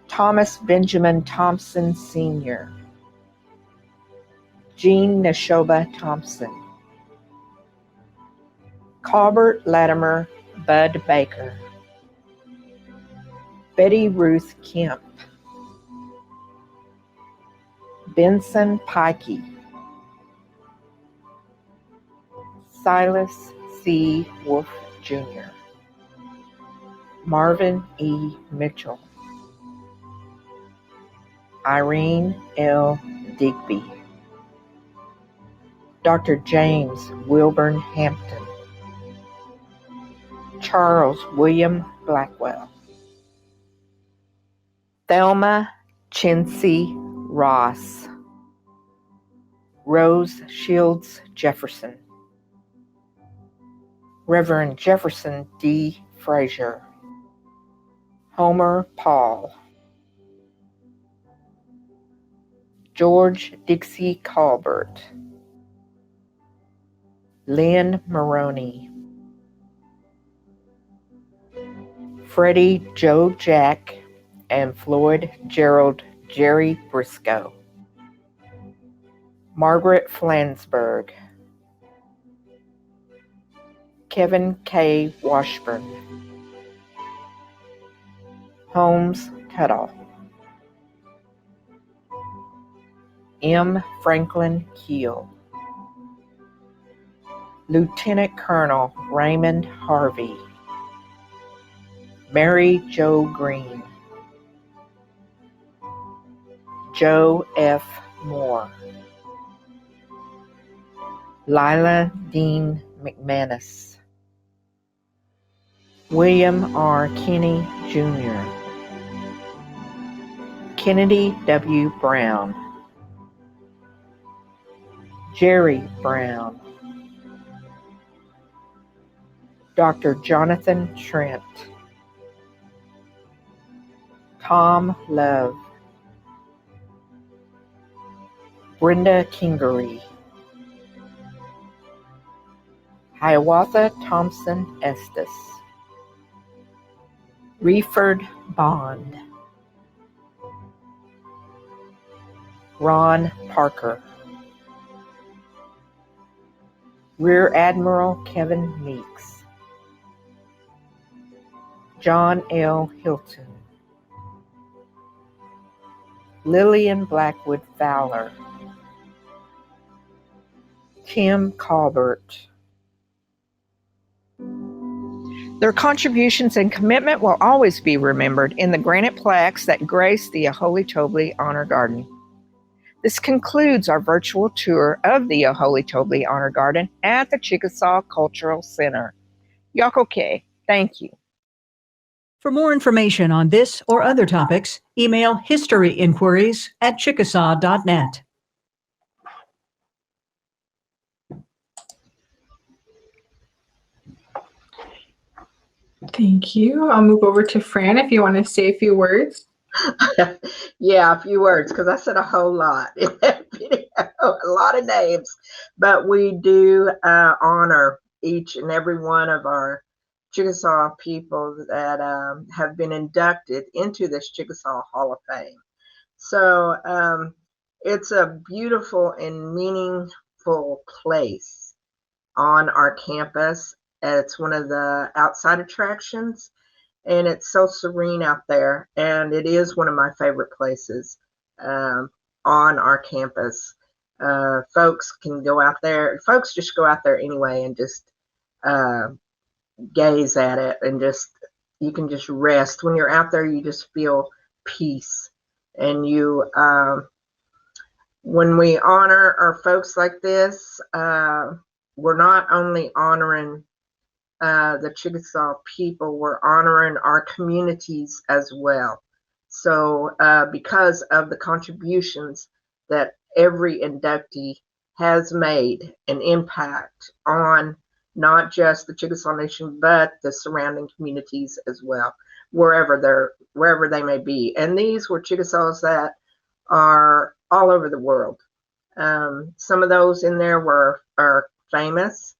Thomas Benjamin Thompson Sr., Jean Neshoba Thompson, Colbert Latimer Bud Baker, Betty Ruth Kemp, Benson Pikey, Silas C. Wolf Jr., Marvin E. Mitchell, Irene L. Digby, Dr. James Wilburn Hampton, Charles William Blackwell, Thelma Chinsey Ross, Rose Shields Jefferson, Reverend Jefferson D. Frazier, Homer Paul, George Dixie Colbert, Lynn Maroney, Freddie Joe Jack and Floyd Gerald Jerry Briscoe, Margaret Flansburgh, Kevin K. Washburn, Holmes Cuddle, M. Franklin Keel, Lieutenant Colonel Raymond Harvey, Mary Jo Green, Joe F. Moore, Lila Dean McManus, William R. Kinney, Jr., Kennedy W. Brown, Jerry Brown, Dr. Jonathan Trent, Tom Love, Brenda Kingery, Hiawatha Thompson Estes, Reeford Bond, Ron Parker, Rear Admiral Kevin Meeks, John L. Hilton, Lillian Blackwood Fowler, Tim Colbert. Their contributions and commitment will always be remembered in the granite plaques that grace the Oholitobli Honor Garden. This concludes our virtual tour of the Oholitobli Honor Garden at the Chickasaw Cultural Center. Yakoke, thank you. For more information on this or other topics, email historyinquiries@chickasaw.net. Thank you. I'll move over to Fran if you want to say a few words. Yeah, a few words, because I said a whole lot in that video, a lot of names. But we do honor each and every one of our Chickasaw people that have been inducted into this Chickasaw Hall of Fame. So it's a beautiful and meaningful place on our campus. It's one of the outside attractions. And it's so serene out there, and it is one of my favorite places on our campus. Folks can go out there. Folks just go out there anyway and just gaze at it, and you can just rest. When you're out there, you just feel peace. And when we honor our folks like this, we're not only honoring the Chickasaw people, we're honoring our communities as well. So because of the contributions that every inductee has made an impact on not just the Chickasaw Nation, but the surrounding communities as well, wherever they may be. And these were Chickasaws that are all over the world. Some of those in there are famous.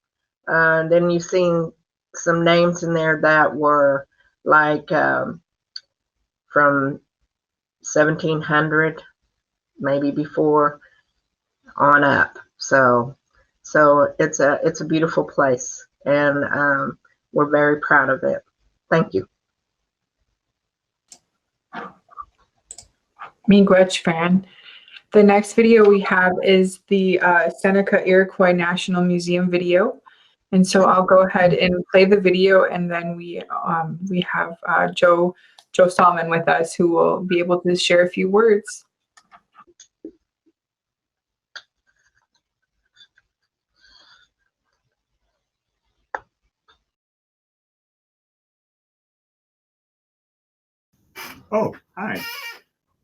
Then you've seen some names in there that were like from 1700, maybe before on up. So it's a beautiful place, and we're very proud of it. Thank you. Miigwech, Fran. The next video we have is the Seneca-Iroquois National Museum video. And so I'll go ahead and play the video, and then we have Joe Stahlman with us, who will be able to share a few words. Oh, hi.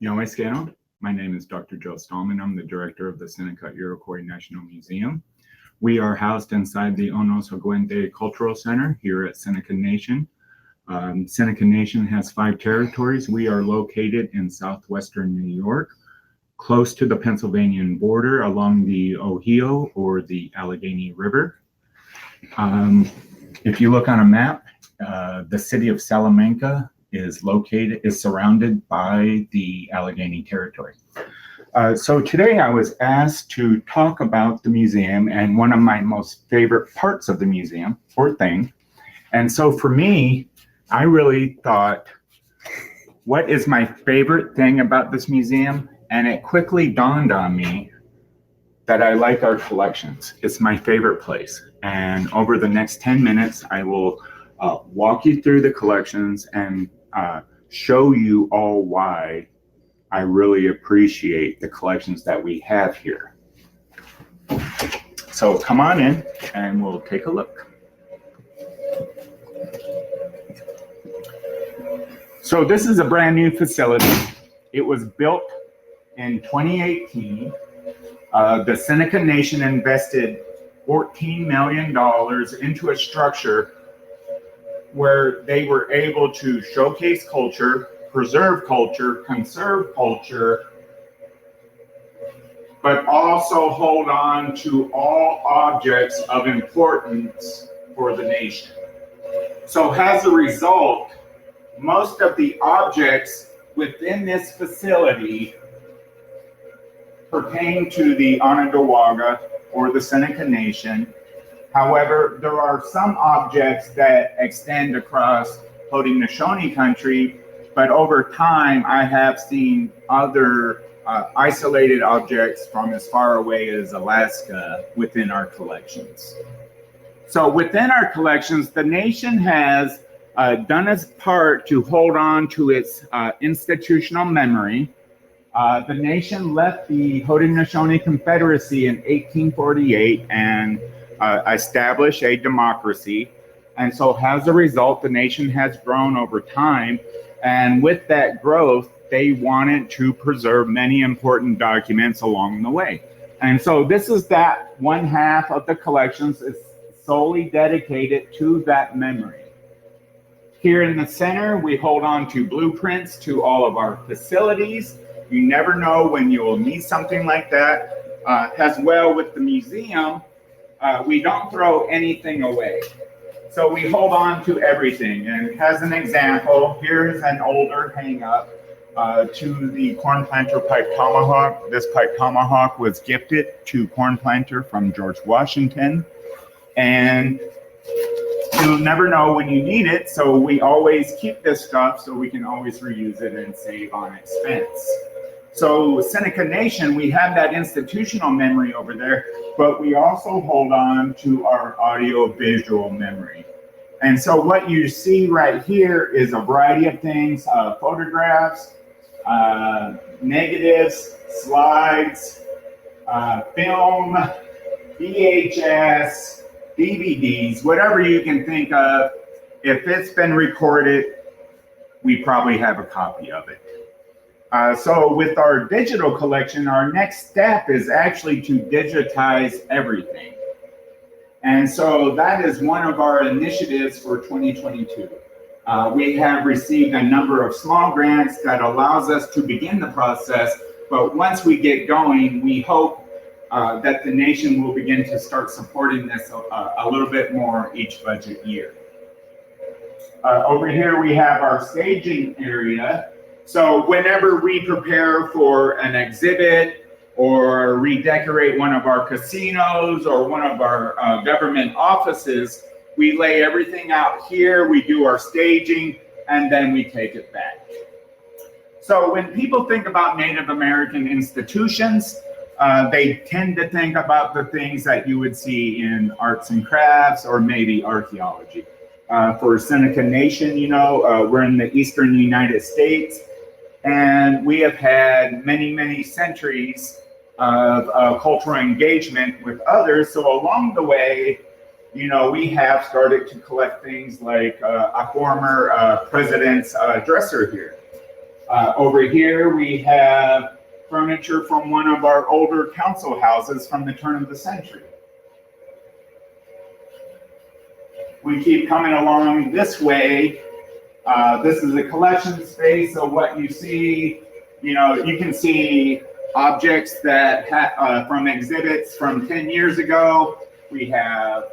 Yomeskano. My name is Dr. Joe Stahlman. I'm the director of the Seneca-Iroquois National Museum. We are housed inside the Onosogwende Cultural Center here at Seneca Nation. Seneca Nation has 5 territories. We are located in southwestern New York, close to the Pennsylvanian border along the Ohio or the Allegheny River. If you look on a map, the city of Salamanca is surrounded by the Allegheny territory. So today I was asked to talk about the museum and one of my most favorite parts of the museum, or thing. And so for me, I really thought, what is my favorite thing about this museum? And it quickly dawned on me that I like our collections. It's my favorite place. And over the next 10 minutes, I will walk you through the collections and show you all why I really appreciate the collections that we have here. So come on in and we'll take a look. So this is a brand new facility. It was built in 2018. The Seneca Nation invested $14 million into a structure where they were able to showcase culture, preserve culture, conserve culture, but also hold on to all objects of importance for the nation. So as a result, most of the objects within this facility pertain to the Onondaga or the Seneca Nation. However, there are some objects that extend across Haudenosaunee country, but over time I have seen other isolated objects from as far away as Alaska within our collections. So within our collections, the nation has done its part to hold on to its institutional memory. The nation left the Haudenosaunee Confederacy in 1848 and established a democracy. And so as a result, the nation has grown over time. And with that growth, they wanted to preserve many important documents along the way. And so this is that one half of the collections is solely dedicated to that memory. Here in the center, we hold on to blueprints to all of our facilities. You never know when you will need something like that. As well with the museum, we don't throw anything away. So we hold on to everything. And as an example, here's an older hang-up to the corn planter pipe tomahawk. This pipe tomahawk was gifted to corn planter from George Washington. And you'll never know when you need it, so we always keep this stuff so we can always reuse it and save on expense. So Seneca Nation, we have that institutional memory over there, but we also hold on to our audio-visual memory. And so what you see right here is a variety of things, photographs, negatives, slides, film, VHS, DVDs, whatever you can think of. If it's been recorded, we probably have a copy of it. So with our digital collection, our next step is actually to digitize everything. And so that is one of our initiatives for 2022. We have received a number of small grants that allows us to begin the process, but once we get going, we hope that the nation will begin to start supporting this a little bit more each budget year. Over here we have our staging area. So whenever we prepare for an exhibit or redecorate one of our casinos or one of our government offices, we lay everything out here, we do our staging, and then we take it back. So when people think about Native American institutions, they tend to think about the things that you would see in arts and crafts or maybe archaeology. For Seneca Nation, you know, we're in the eastern United States, and we have had many, many centuries of cultural engagement with others. So along the way, you know, we have started to collect things like a former president's dresser here. Over here, we have furniture from one of our older council houses from the turn of the century. We keep coming along this way. This is a collection space, so what you see, you know, you can see objects that from exhibits from 10 years ago. We have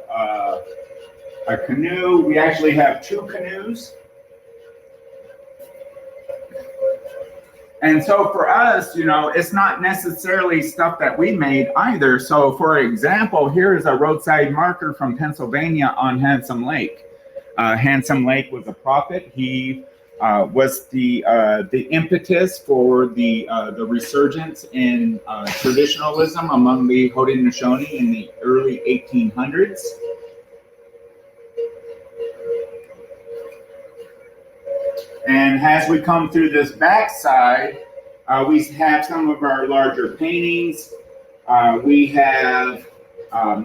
a canoe. We actually have two canoes. And so for us, you know, it's not necessarily stuff that we made either. So for example, here's a roadside marker from Pennsylvania on Handsome Lake. Handsome Lake was a prophet. He was the impetus for the resurgence in traditionalism among the Haudenosaunee in the early 1800s. And as we come through this backside, we have some of our larger paintings. We have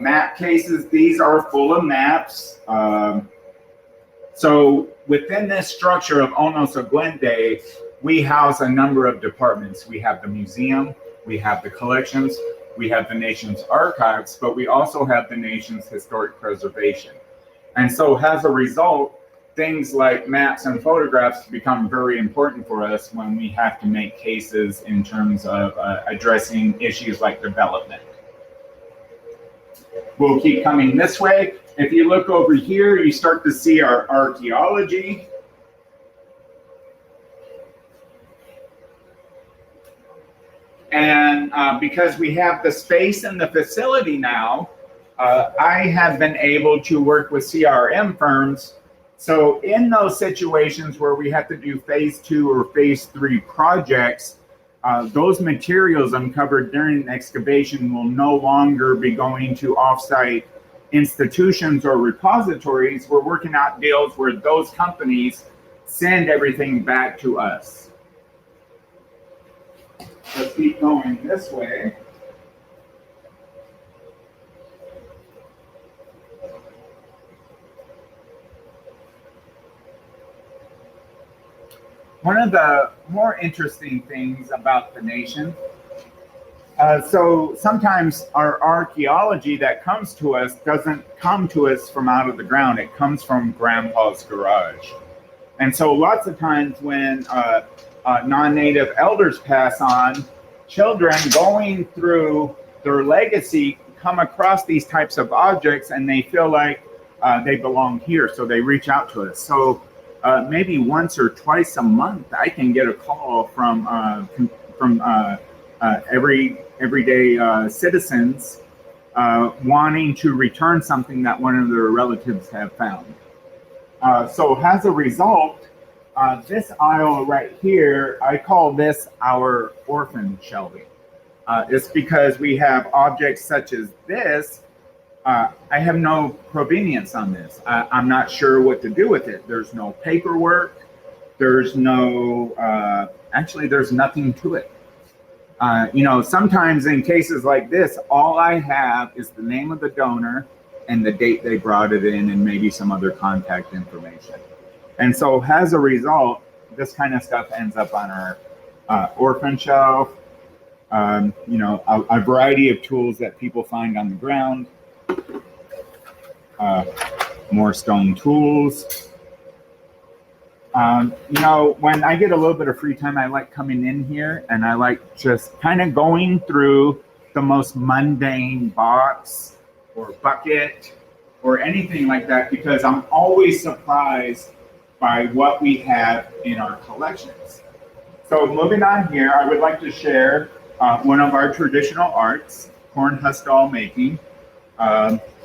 map cases. These are full of maps. So within this structure of Onosogwende, we house a number of departments. We have the museum, we have the collections, we have the nation's archives, but we also have the nation's historic preservation. And so as a result, things like maps and photographs become very important for us when we have to make cases in terms of addressing issues like development. We'll keep coming this way. If you look over here, you start to see our archaeology. And because we have the space and the facility now, I have been able to work with CRM firms. So in those situations where we have to do phase 2 or phase 3 projects, those materials uncovered during excavation will no longer be going to offsite institutions or repositories. We're working out deals where those companies send everything back to us. Let's keep going this way. One of the more interesting things about the nation, so sometimes our archaeology that comes to us doesn't come to us from out of the ground, it comes from Grandpa's garage. And so lots of times when non-native elders pass on, children going through their legacy come across these types of objects and they feel like they belong here, so they reach out to us. So maybe once or twice a month, I can get a call from everyday citizens wanting to return something that one of their relatives have found. So as a result, this aisle right here, I call this our orphan shelving. It's because we have objects such as this. I have no provenience on this. I'm not sure what to do with it. There's no paperwork. There's no, actually, there's nothing to it. You know, sometimes in cases like this, all I have is the name of the donor and the date they brought it in and maybe some other contact information. And so as a result, this kind of stuff ends up on our orphan shelf. You know, a variety of tools that people find on the ground. More stone tools. You know, when I get a little bit of free time, I like coming in here and I like just kind of going through the most mundane box or bucket or anything like that, because I'm always surprised by what we have in our collections. So moving on here, I would like to share one of our traditional arts, corn husk doll making.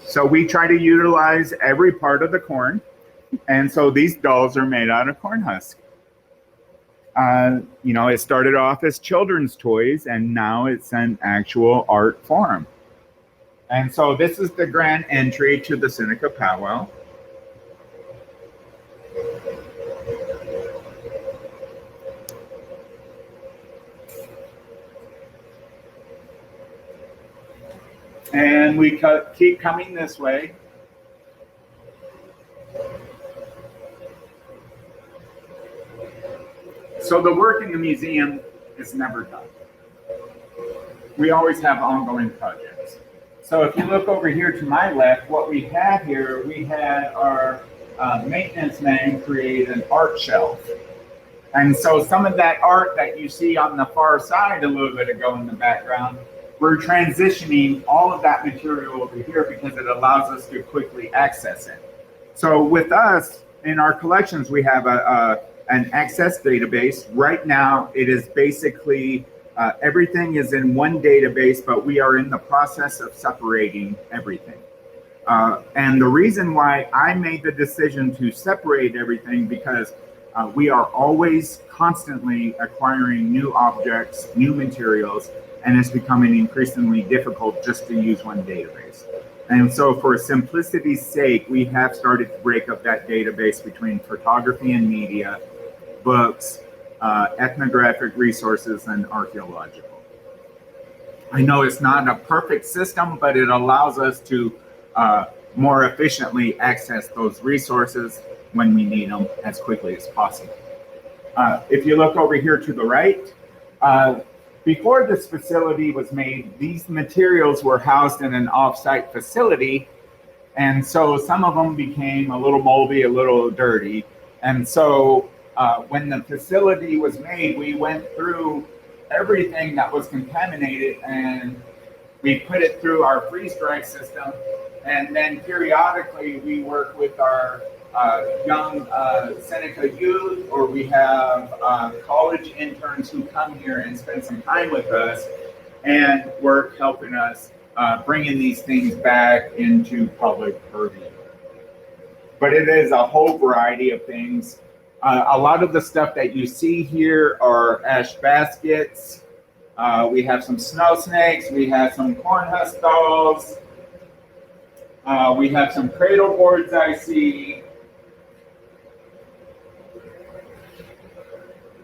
So we try to utilize every part of the corn. And so these dolls are made out of corn husk. You know, it started off as children's toys and now it's an actual art form. And so this is the grand entry to the Seneca powwow. And we keep coming this way. So the work in the museum is never done. We always have ongoing projects. So if you look over here to my left, what we have here, we had our maintenance man create an art shelf. And so some of that art that you see on the far side a little bit ago in the background, we're transitioning all of that material over here because it allows us to quickly access it. So with us, in our collections, we have an access database. Right now, it is basically everything is in one database, but we are in the process of separating everything. And the reason why I made the decision to separate everything, because we are always constantly acquiring new objects, new materials, and it's becoming increasingly difficult just to use one database. And so for simplicity's sake, we have started to break up that database between photography and media, books, ethnographic resources, and archaeological. I know it's not a perfect system, but it allows us to more efficiently access those resources when we need them as quickly as possible. If you look over here to the right, before this facility was made, these materials were housed in an off-site facility, and so some of them became a little moldy, a little dirty. And so when the facility was made, we went through everything that was contaminated and we put it through our freeze-dry system. And then periodically we work with our young Seneca youth, or we have college interns who come here and spend some time with us and work helping us bringing these things back into public purview. But it is a whole variety of things. A lot of the stuff that you see here are ash baskets. We have some snow snakes. We have some corn husk dolls. We have some cradle boards I see.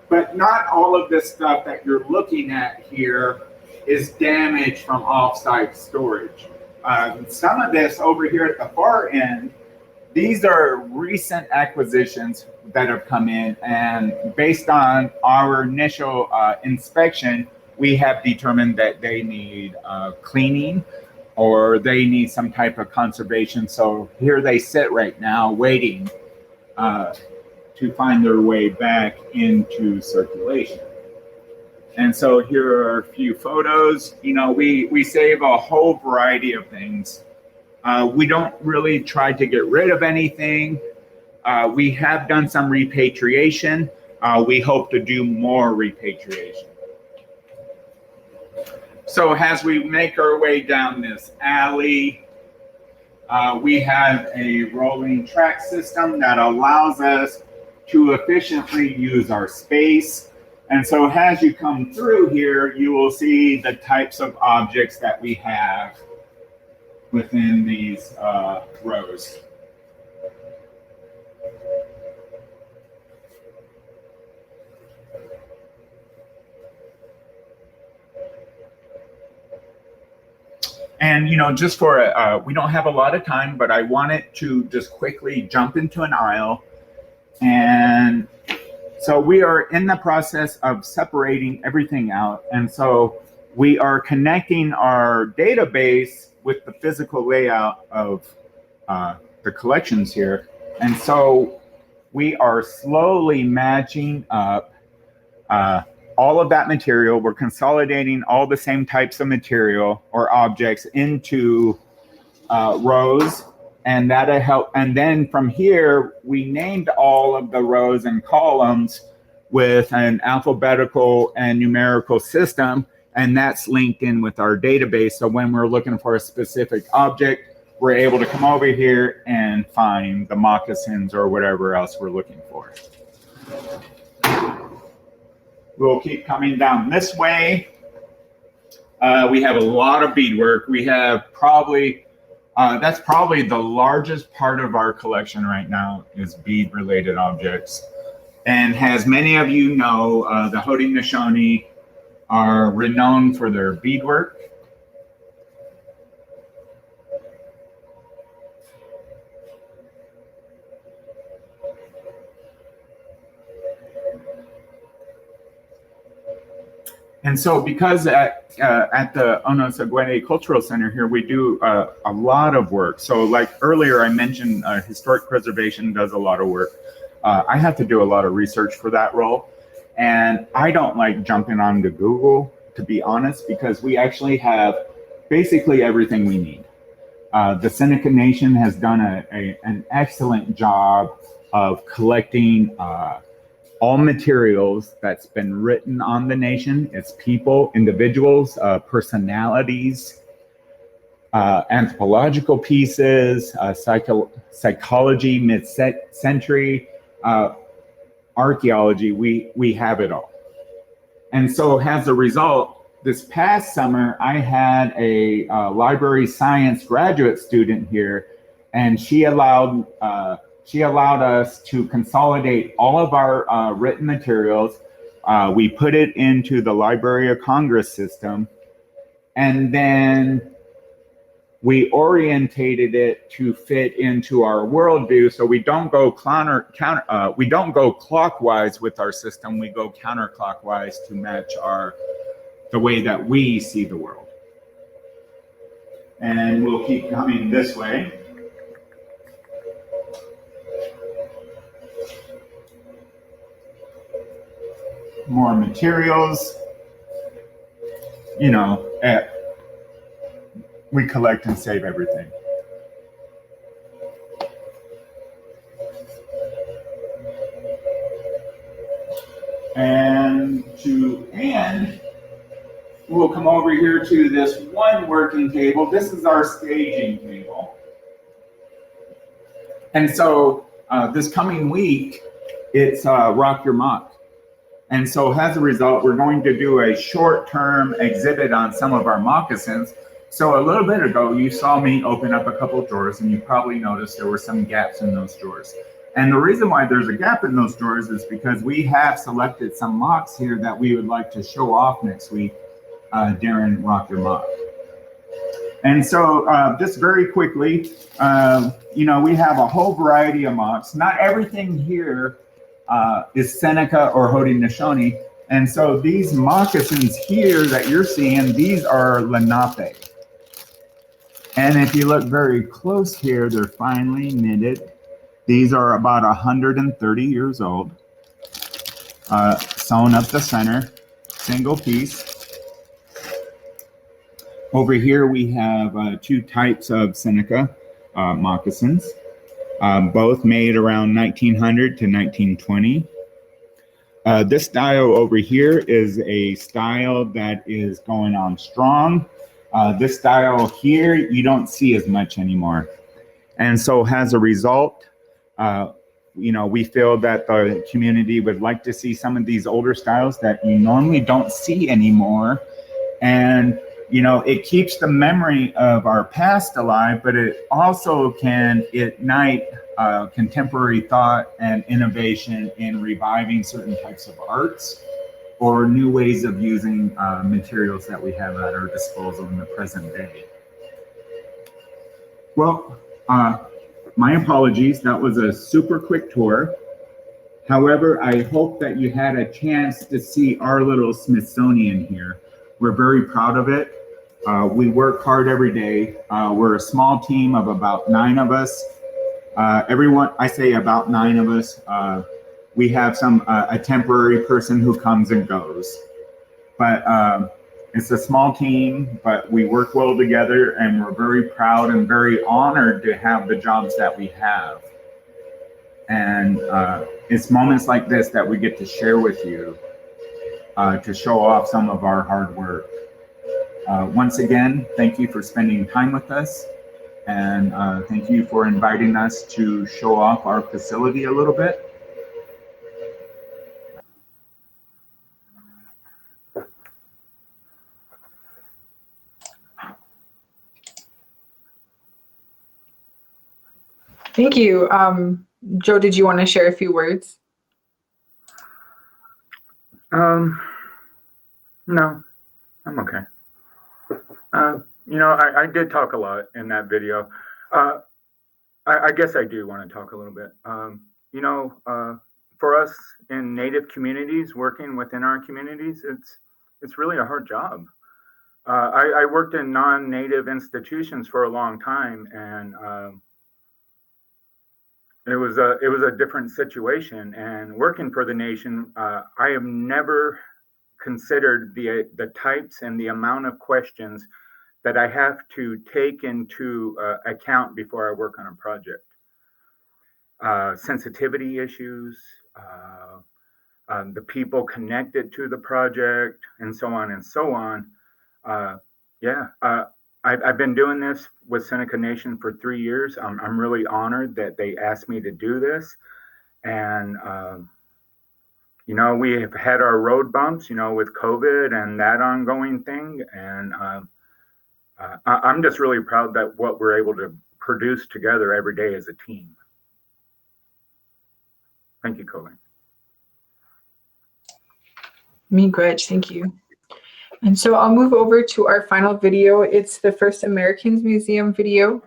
But not all of this stuff that you're looking at here is damaged from off-site storage. Some of this over here at the far end, these are recent acquisitions that have come in, and based on our initial inspection, we have determined that they need cleaning or they need some type of conservation. So here they sit right now waiting to find their way back into circulation. And so here are a few photos. You know, we save a whole variety of things. We don't really try to get rid of anything. We have done some repatriation. We hope to do more repatriation. So as we make our way down this alley, we have a rolling track system that allows us to efficiently use our space. And so as you come through here, you will see the types of objects that we have within these rows. And, you know, just for, we don't have a lot of time, but I wanted to just quickly jump into an aisle. And so we are in the process of separating everything out. And so we are connecting our database with the physical layout of the collections here. And so we are slowly matching up all of that material. We're consolidating all the same types of material or objects into rows, and that'll help. And then from here, we named all of the rows and columns with an alphabetical and numerical system, and that's linked in with our database. So when we're looking for a specific object, we're able to come over here and find the moccasins or whatever else we're looking for. We'll keep coming down this way. We have a lot of beadwork. We have probably, that's probably the largest part of our collection right now is bead-related objects. And as many of you know, the Haudenosaunee are renowned for their beadwork. And so because at the Onosogwene Cultural Center here, we do a lot of work. So like earlier I mentioned historic preservation does a lot of work. I have to do a lot of research for that role. And I don't like jumping onto Google, to be honest, because we actually have basically everything we need. The Seneca Nation has done an excellent job of collecting all materials that's been written on the nation. It's people, individuals, personalities, anthropological pieces, psychology, mid-century, archaeology. We have it all. And so as a result, this past summer, I had a library science graduate student here, and she allowed us to consolidate all of our written materials. We put it into the Library of Congress system, and then we orientated it to fit into our worldview. So we don't go we don't go clockwise with our system. We go counterclockwise to match the way that we see the world. And we'll keep coming this way. More materials, you know, we collect and save everything. And to end, we'll come over here to this one working table. This is our staging table. And so this coming week, it's Rock Your Mock. And so as a result, we're going to do a short-term exhibit on some of our moccasins. So a little bit ago, you saw me open up a couple of drawers, and you probably noticed there were some gaps in those drawers. And the reason why there's a gap in those drawers is because we have selected some mocks here that we would like to show off next week during Rock Your Mock. And so just very quickly, you know, we have a whole variety of mocks. Not everything here is Seneca or Haudenosaunee. And so these moccasins here that you're seeing, these are Lenape. And if you look very close here, they're finely knitted. These are about 130 years old. Sewn up the center, single piece. Over here we have two types of Seneca moccasins, both made around 1900 to 1920. This style over here is a style that is going on strong. This style here, you don't see as much anymore. And so as a result, you know, we feel that the community would like to see some of these older styles that you normally don't see anymore. And, you know, it keeps the memory of our past alive, but it also can ignite contemporary thought and innovation in reviving certain types of arts or new ways of using materials that we have at our disposal in the present day. Well, my apologies, that was a super quick tour. However, I hope that you had a chance to see our little Smithsonian here. We're very proud of it. We work hard every day. We're a small team of about 9 of us. I say about 9 of us. We have a temporary person who comes and goes. But it's a small team, but we work well together, and we're very proud and very honored to have the jobs that we have. And it's moments like this that we get to share with you to show off some of our hard work. Once again, thank you for spending time with us, and thank you for inviting us to show off our facility a little bit. Thank you. Joe, did you want to share a few words? No, I'm okay. You know, I did talk a lot in that video. I guess I do want to talk a little bit. You know, for us in Native communities, working within our communities, it's really a hard job. I worked in non-Native institutions for a long time, and it was a different situation. And working for the nation, I have never considered the types and the amount of questions that I have to take into account before I work on a project. Sensitivity issues, the people connected to the project, and so on and so on. I've been doing this with Seneca Nation for 3 years. I'm really honored that they asked me to do this. And, we have had our road bumps, with COVID and that ongoing thing. And I'm just really proud that what we're able to produce together every day as a team. Thank you, Kolenic. Me, Gretch, thank you. And so I'll move over to our final video. It's the First Americans Museum video.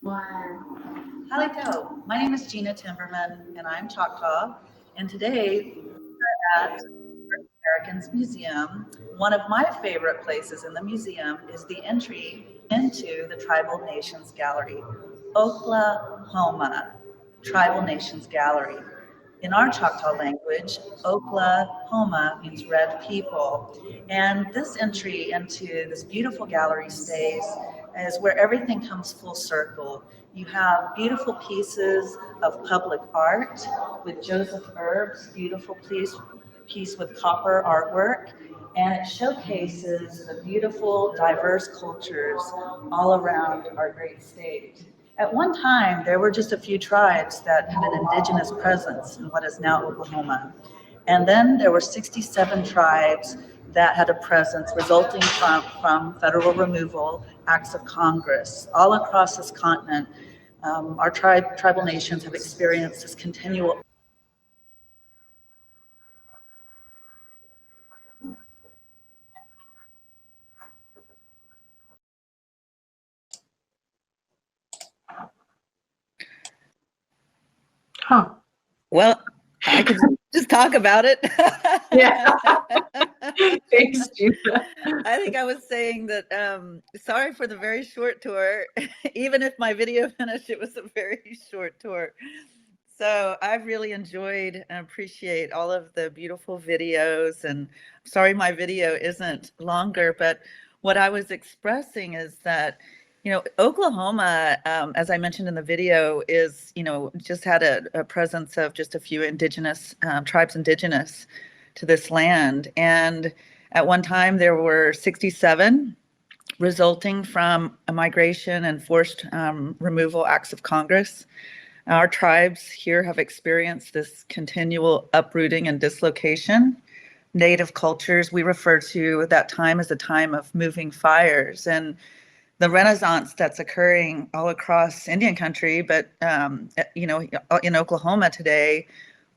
Wow. Howdy-do. My name is Gena Timberman, and I'm Choctaw. And today we're at First Americans Museum. One of my favorite places in the museum is the entry into the Tribal Nations Gallery, Oklahoma Tribal Nations Gallery. In our Choctaw language, Oklahoma means red people. And this entry into this beautiful gallery space is where everything comes full circle. You have beautiful pieces of public art with Joseph Erb's beautiful piece with copper artwork, and it showcases the beautiful, diverse cultures all around our great state. At one time, there were just a few tribes that had an indigenous presence in what is now Oklahoma. And then there were 67 tribes that had a presence resulting from federal removal, acts of Congress. All across this continent, our tribal nations have experienced this continual Well, I could just talk about it. Yeah. Thanks, Gina. I think I was saying that, sorry for the very short tour. Even if my video finished, it was a very short tour. So I've really enjoyed and appreciate all of the beautiful videos. And sorry my video isn't longer, but what I was expressing is that Oklahoma, as I mentioned in the video, is, just had a presence of just a few indigenous tribes indigenous to this land. And at one time there were 67 resulting from a migration and forced removal acts of Congress. Our tribes here have experienced this continual uprooting and dislocation. Native cultures, we refer to that time as a time of moving fires, and the renaissance that's occurring all across Indian country, but in Oklahoma today,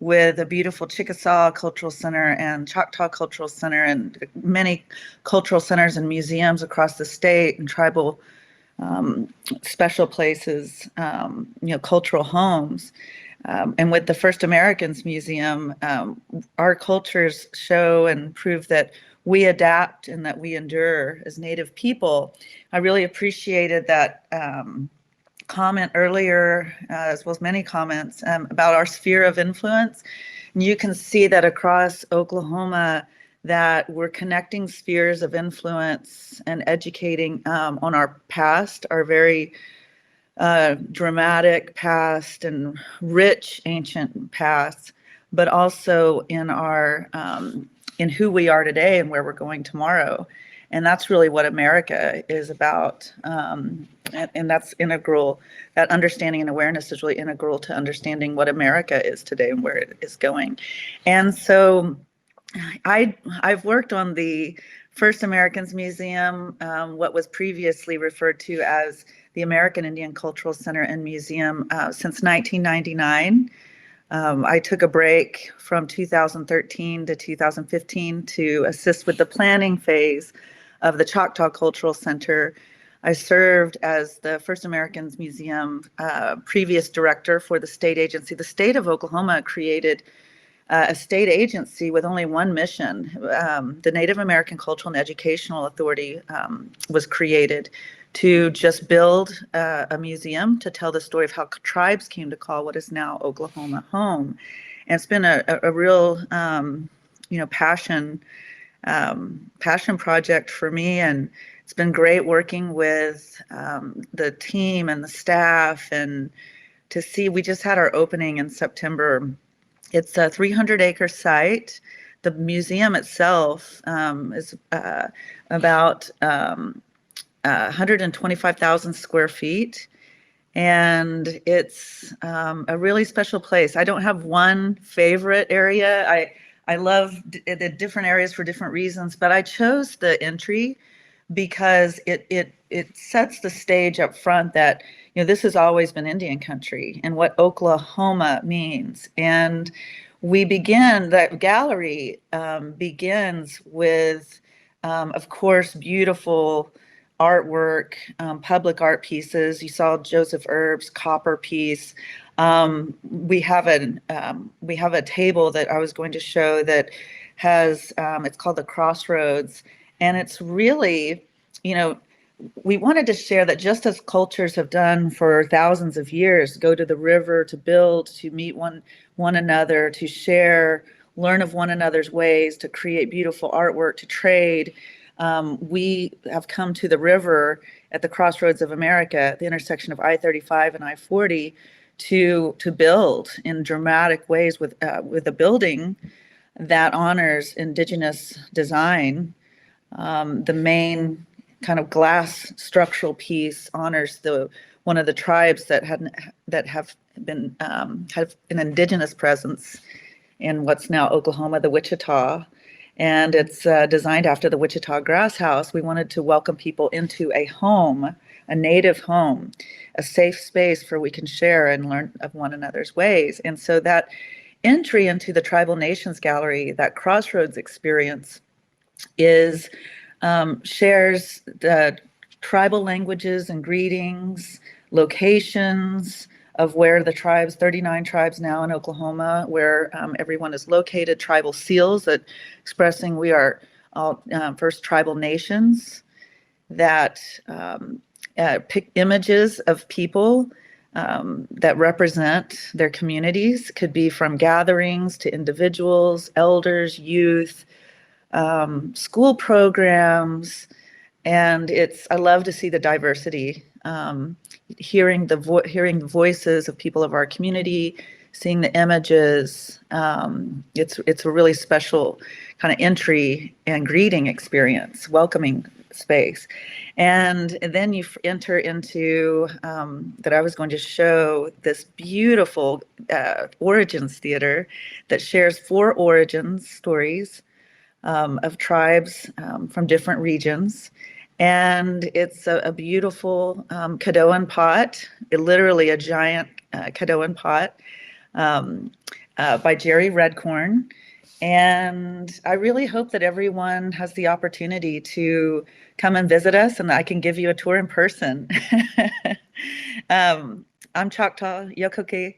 with a beautiful Chickasaw Cultural Center and Choctaw Cultural Center and many cultural centers and museums across the state and tribal special places, cultural homes. And with the First Americans Museum, our cultures show and prove that we adapt and that we endure as Native people. I really appreciated that comment earlier, as well as many comments about our sphere of influence. And you can see that across Oklahoma that we're connecting spheres of influence and educating on our past, our very dramatic past and rich ancient past, but also in our in who we are today and where we're going tomorrow. And that's really what America is about. And that's integral. That understanding and awareness is really integral to understanding what America is today and where it is going. And so I've worked on the First Americans Museum, what was previously referred to as the American Indian Cultural Center and Museum, since 1999. I took a break from 2013 to 2015 to assist with the planning phase of the Choctaw Cultural Center. I served as the First Americans Museum previous director for the state agency. The state of Oklahoma created a state agency with only one mission. The Native American Cultural and Educational Authority was created to just build a museum to tell the story of how tribes came to call what is now Oklahoma home. And it's been a real, passion passion project for me, and it's been great working with the team and the staff, and to see, we just had our opening in September. It's a 300-acre site. The museum itself is about 125,000 square feet. And it's a really special place. I don't have one favorite area. I love the different areas for different reasons, but I chose the entry because it sets the stage up front that, you know, this has always been Indian country and what Oklahoma means. And we begin, that gallery begins with, of course, beautiful artwork, public art pieces. You saw Joseph Erb's copper piece. We have a table that I was going to show that has, it's called the Crossroads, and it's really, you know, we wanted to share that just as cultures have done for thousands of years, go to the river to build, to meet one another, to share, learn of one another's ways, to create beautiful artwork, to trade. We have come to the river at the crossroads of America, at the intersection of I-35 and I-40, to build in dramatic ways with a building that honors indigenous design. The main kind of glass structural piece honors one of the tribes that have an indigenous presence in what's now Oklahoma, the Wichita. And it's designed after the Wichita Grass House. We wanted to welcome people into a home, a native home, a safe space where we can share and learn of one another's ways. And so that entry into the Tribal Nations Gallery, that crossroads experience, is shares the tribal languages and greetings, locations of where the tribes, 39 tribes now in Oklahoma, where everyone is located, tribal seals that expressing we are all first tribal nations, that pick images of people that represent their communities, could be from gatherings to individuals, elders, youth, school programs. And I love to see the diversity, hearing the voices of people of our community, seeing the images. It's a really special kind of entry and greeting experience, welcoming space. And then you enter into that I was going to show this beautiful origins theater that shares 4 origins stories of tribes from different regions. And it's a beautiful Caddoan pot, literally a giant Caddoan pot by Jerry Redcorn. And I really hope that everyone has the opportunity to come and visit us, and I can give you a tour in person. I'm Choctaw, Yokoke,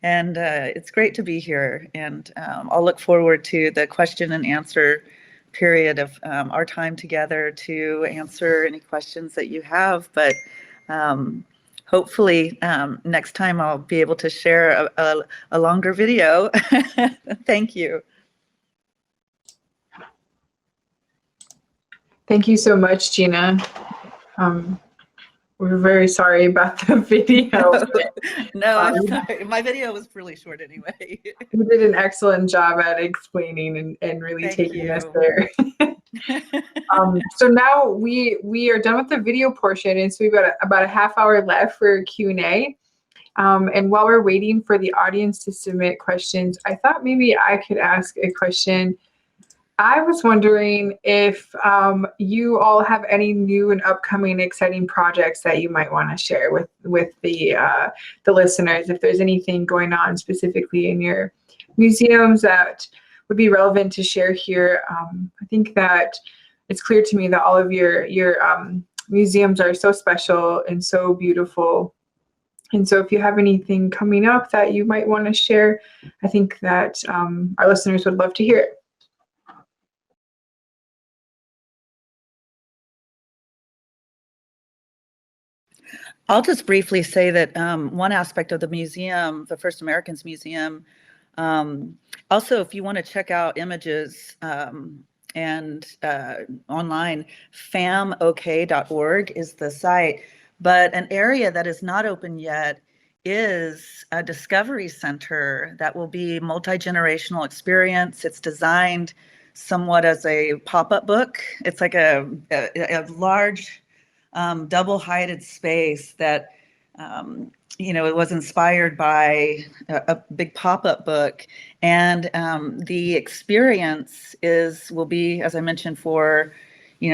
and it's great to be here. And I'll look forward to the question and answer period of our time together to answer any questions that you have. But hopefully next time I'll be able to share a longer video. Thank you. Thank you so much, Gena. We're very sorry about the video. No, I'm sorry. My video was really short anyway. You did an excellent job at explaining and really taking us there. So now we are done with the video portion, and so we've got about a half hour left for Q&A. And while we're waiting for the audience to submit questions, I thought maybe I could ask a question. I was wondering if you all have any new and upcoming exciting projects that you might want to share with the listeners. If there's anything going on specifically in your museums that would be relevant to share here. I think that it's clear to me that all of your museums are so special and so beautiful. And so if you have anything coming up that you might want to share, I think that our listeners would love to hear it. I'll just briefly say that one aspect of the museum, the First Americans Museum, also if you want to check out images and online. famok.org is the site. But an area that is not open yet is a discovery center that will be multi-generational experience. It's designed somewhat as a pop-up book. It's like a large double-heighted space that it was inspired by a big pop-up book, and the experience will be, as I mentioned, for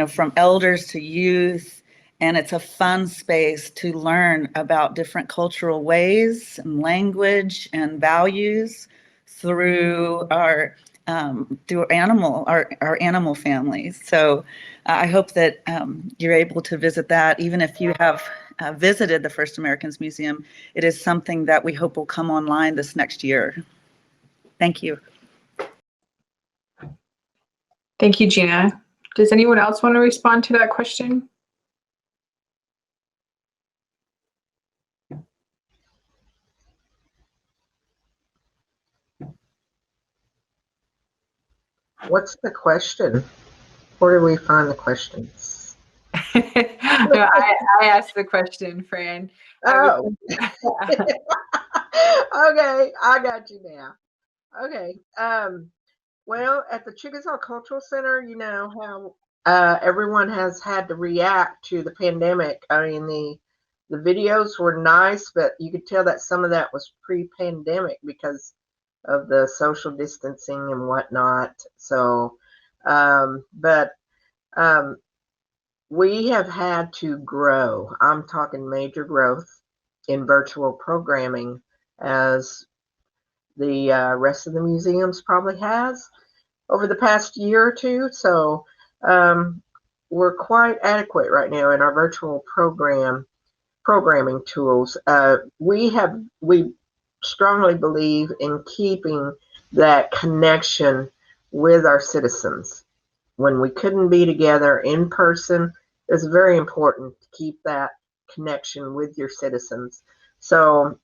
from elders to youth. And it's a fun space to learn about different cultural ways and language and values through our animal families. So I hope that you're able to visit that. Even if you have visited the First Americans Museum, it is something that we hope will come online this next year. Thank you. Thank you, Gena. Does anyone else want to respond to that question? What's the question? Where do we find the questions? No, I asked the question, Fran. Oh. Okay, I got you now. Okay. Well, at the Chickasaw Cultural Center, you know how everyone has had to react to the pandemic. I mean, the videos were nice, but you could tell that some of that was pre-pandemic because of the social distancing and whatnot. So, we have had to grow. I'm talking major growth in virtual programming, as the rest of the museums probably has over the past year or two. So we're quite adequate right now in our virtual programming tools. We strongly believe in keeping that connection with our citizens. When we couldn't be together in person, it's very important to keep that connection with your citizens. So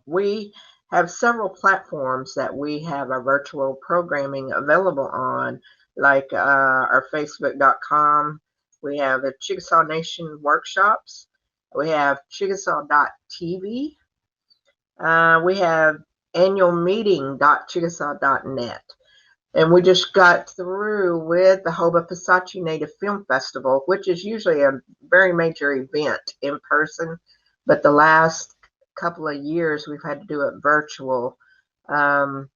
we have several platforms that we have our virtual programming available on, like our Facebook.com. We have the Chickasaw Nation workshops. We have Chickasaw.tv. We have annualmeeting.chickasaw.net. And we just got through with the Hoba Pisachi Native Film Festival, which is usually a very major event in person. But the last couple of years, we've had to do it virtual. So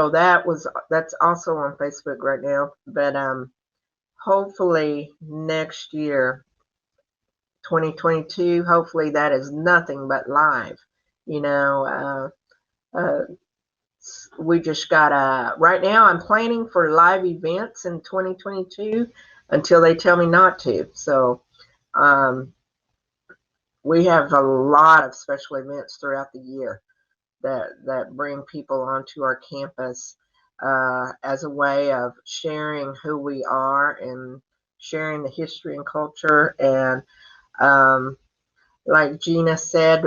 that's also on Facebook right now. But hopefully next year, 2022, hopefully that is nothing but live. We just got right now I'm planning for live events in 2022 until they tell me not to. So we have a lot of special events throughout the year that bring people onto our campus as a way of sharing who we are and sharing the history and culture. And like Gena said,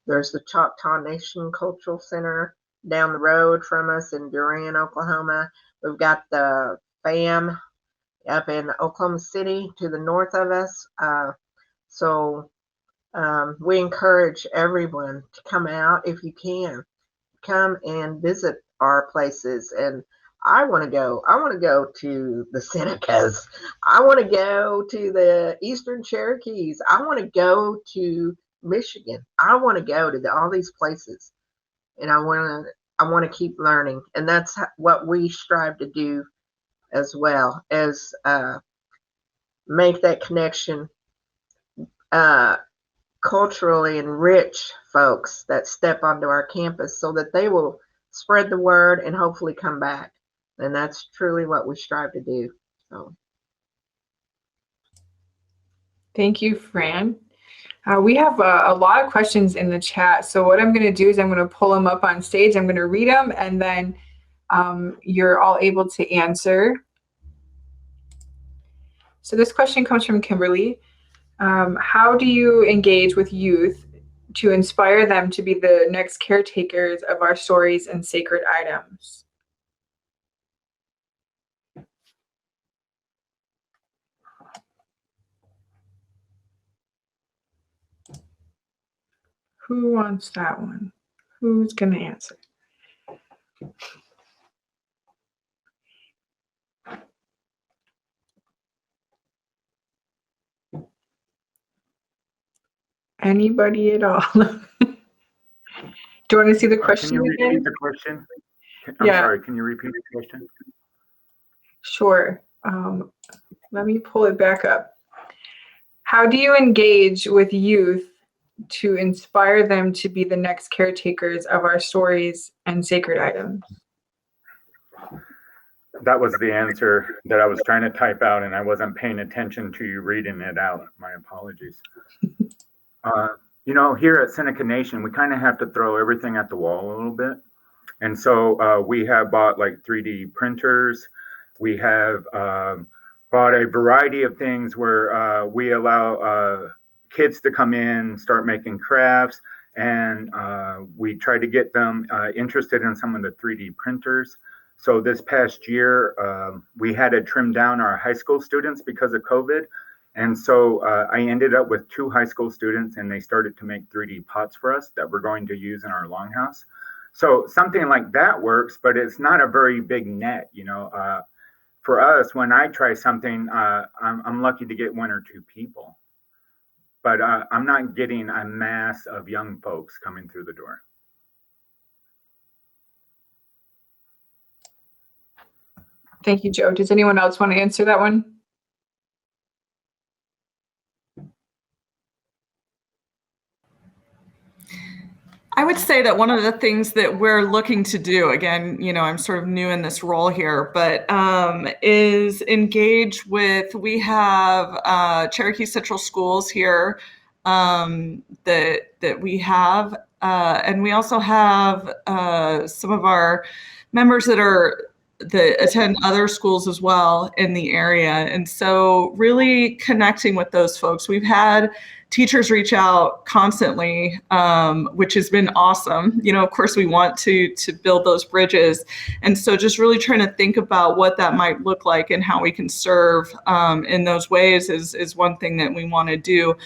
there's the Choctaw Nation Cultural Center down the road from us in Durant, Oklahoma. We've got the FAM up in Oklahoma City to the north of us. So we encourage everyone to come out if you can. Come and visit our places. And I want to go. I want to go to the Senecas. I want to go to the Eastern Cherokees. I want to go to Michigan. I want to go to all these places. And I want to keep learning. And that's what we strive to do, as well as make that connection, culturally enrich folks that step onto our campus so that they will spread the word and hopefully come back. And that's truly what we strive to do. So. Thank you, Fran. We have a lot of questions in the chat. So what I'm going to do is I'm going to pull them up on stage. I'm going to read them, and then you're all able to answer. So this question comes from Kimberly. How do you engage with youth to inspire them to be the next caretakers of our stories and sacred items? Who wants that one? Who's going to answer? Anybody at all? Do you want to see the question Can you again? repeat the question? I'm Yeah. sorry, can you repeat the question? Sure. Let me pull it back up. How do you engage with youth to inspire them to be the next caretakers of our stories and sacred items? That was the answer that I was trying to type out, and I wasn't paying attention to you reading it out. My apologies. You know, here at Seneca Nation, we kind of have to throw everything at the wall a little bit. And so we have bought like 3D printers. We have bought a variety of things where we allow kids to come in, start making crafts, and we try to get them interested in some of the 3D printers. So this past year, we had to trim down our high school students because of COVID. And so I ended up with 2 high school students, and they started to make 3D pots for us that we're going to use in our longhouse. So something like that works, but it's not a very big net, you know. For us, when I try something, I'm lucky to get 1 or 2 people. But I'm not getting a mass of young folks coming through the door. Thank you, Joe. Does anyone else want to answer that one? I would say that one of the things that we're looking to do, again, you know, I'm sort of new in this role here, but is engage with, we have Cherokee Central Schools here that we have, and we also have some of our members that attend other schools as well in the area. And so really connecting with those folks. We've had teachers reach out constantly, which has been awesome. You know, of course, we want to build those bridges. And so just really trying to think about what that might look like and how we can serve in those ways is one thing that we want to do.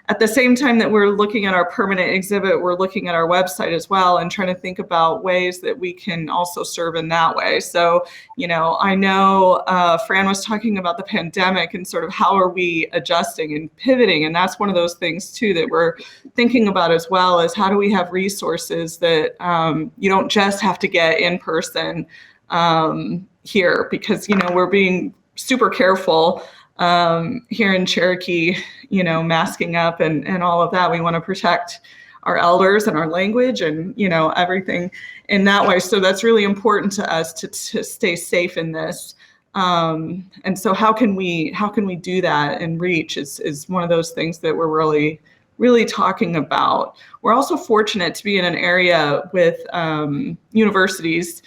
At the same time that we're looking at our permanent exhibit, we're looking at our website as well and trying to think about ways that we can also serve in that way. So, you know, I know Fran was talking about the pandemic and sort of how are we adjusting and pivoting. And that's one of those things too that we're thinking about as well, is how do we have resources that you don't just have to get in person here, because, you know, we're being super careful here in Cherokee, you know, masking up and all of that. We want to protect our elders and our language and, you know, everything in that way. So that's really important to us to stay safe in this. And so how can we do that and reach is one of those things that we're really talking about. We're also fortunate to be in an area with universities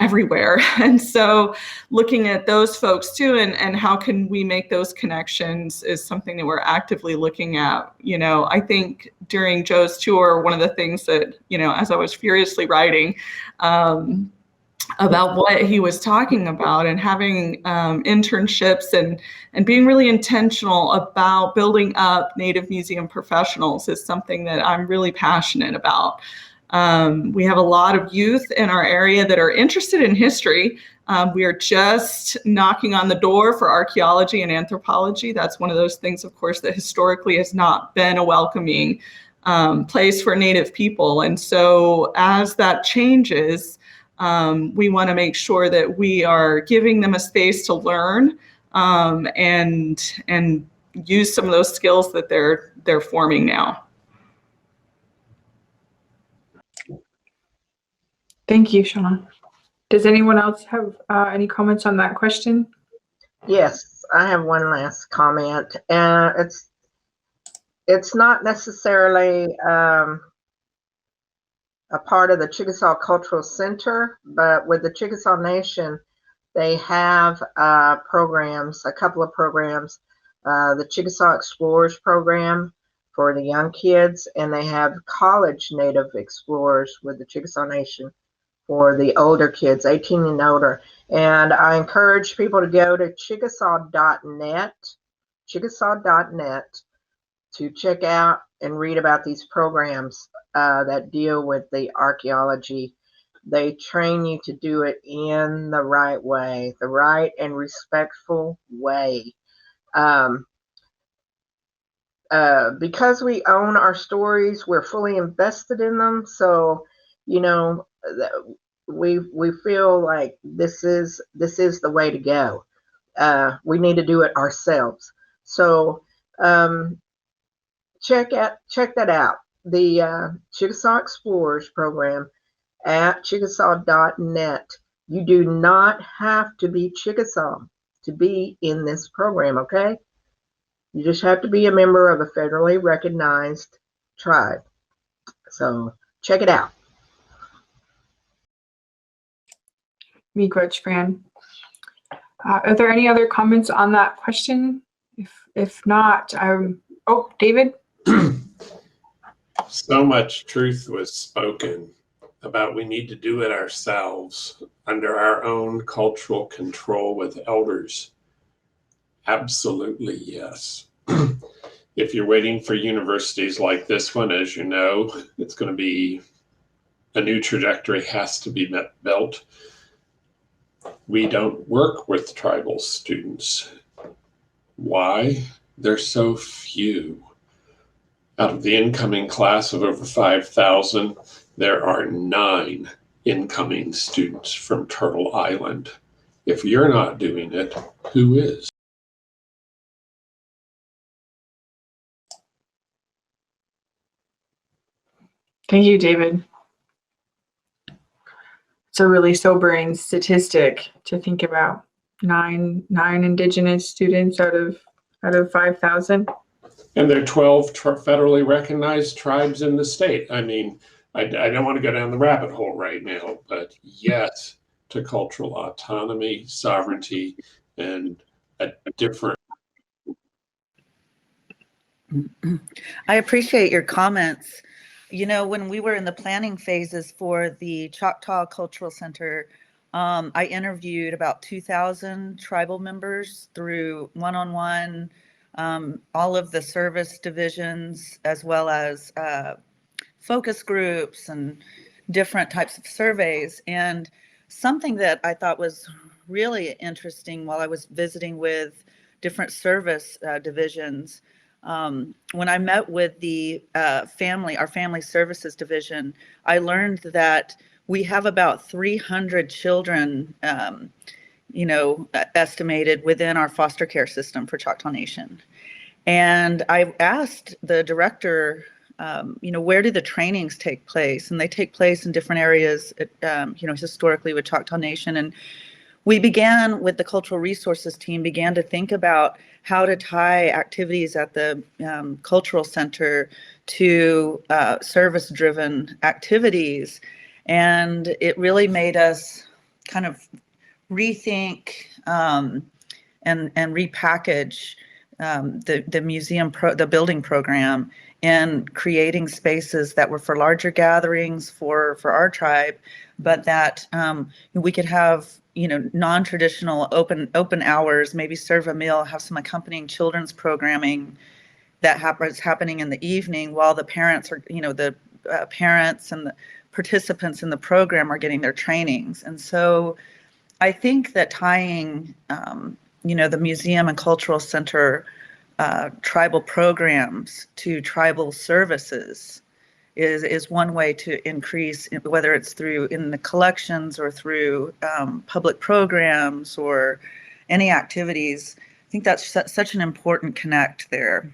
everywhere. And so looking at those folks too, and how can we make those connections is something that we're actively looking at. You know, I think during Joe's tour, one of the things that, you know, as I was furiously writing about what he was talking about and having internships and being really intentional about building up Native museum professionals is something that I'm really passionate about. We have a lot of youth in our area that are interested in history. We are just knocking on the door for archaeology and anthropology. That's one of those things, of course, that historically has not been a welcoming place for Native people. And so as that changes, we want to make sure that we are giving them a space to learn and use some of those skills that they're forming now. Thank you, Shana. Does anyone else have any comments on that question? Yes, I have one last comment. It's not necessarily a part of the Chickasaw Cultural Center, but with the Chickasaw Nation, they have programs, a couple of programs, the Chickasaw Explorers program for the young kids, and they have college Native Explorers with the Chickasaw Nation for the older kids, 18 and older. And I encourage people to go to chickasaw.net to check out and read about these programs that deal with the archaeology, they train you to do it in the right way, the right and respectful way. Because we own our stories, we're fully invested in them. So, you know, we feel like this is the way to go. We need to do it ourselves. So check that out. The Chickasaw Explorers program at chickasaw.net. You do not have to be Chickasaw to be in this program, okay? You just have to be a member of a federally recognized tribe. So check it out. Miigwech, Fran. Are there any other comments on that question? If not, oh, David? So much truth was spoken about we need to do it ourselves under our own cultural control with elders. Absolutely, yes. If you're waiting for universities like this one, as you know, it's going to be a new trajectory has to be built. We don't work with tribal students. Why? There's so few. Out of the incoming class of over 5,000, there are 9 incoming students from Turtle Island. If you're not doing it, who is? Thank you, David. It's a really sobering statistic to think about. Nine Indigenous students out of 5,000. And there are 12 federally recognized tribes in the state. I mean, I don't want to go down the rabbit hole right now, but yes to cultural autonomy, sovereignty, and a different. I appreciate your comments. You know, when we were in the planning phases for the Choctaw Cultural Center, I interviewed about 2,000 tribal members through one-on-one, all of the service divisions, as well as focus groups and different types of surveys. And something that I thought was really interesting while I was visiting with different service divisions, when I met with the our family services division, I learned that we have about 300 children, estimated within our foster care system for Choctaw Nation. And I asked the director, where do the trainings take place? And they take place in different areas, historically with Choctaw Nation. And we began with the cultural resources team, began to think about how to tie activities at the cultural center to service-driven activities. And it really made us kind of rethink and repackage the museum, the building program, and creating spaces that were for larger gatherings for our tribe, but that we could have non-traditional open hours, maybe serve a meal, have some accompanying children's programming that is happening in the evening while the parents are, the parents and the participants in the program are getting their trainings. And so I think that tying, the museum and cultural center tribal programs to tribal services is one way to increase, whether it's through in the collections or through public programs or any activities. I think that's such an important connect there.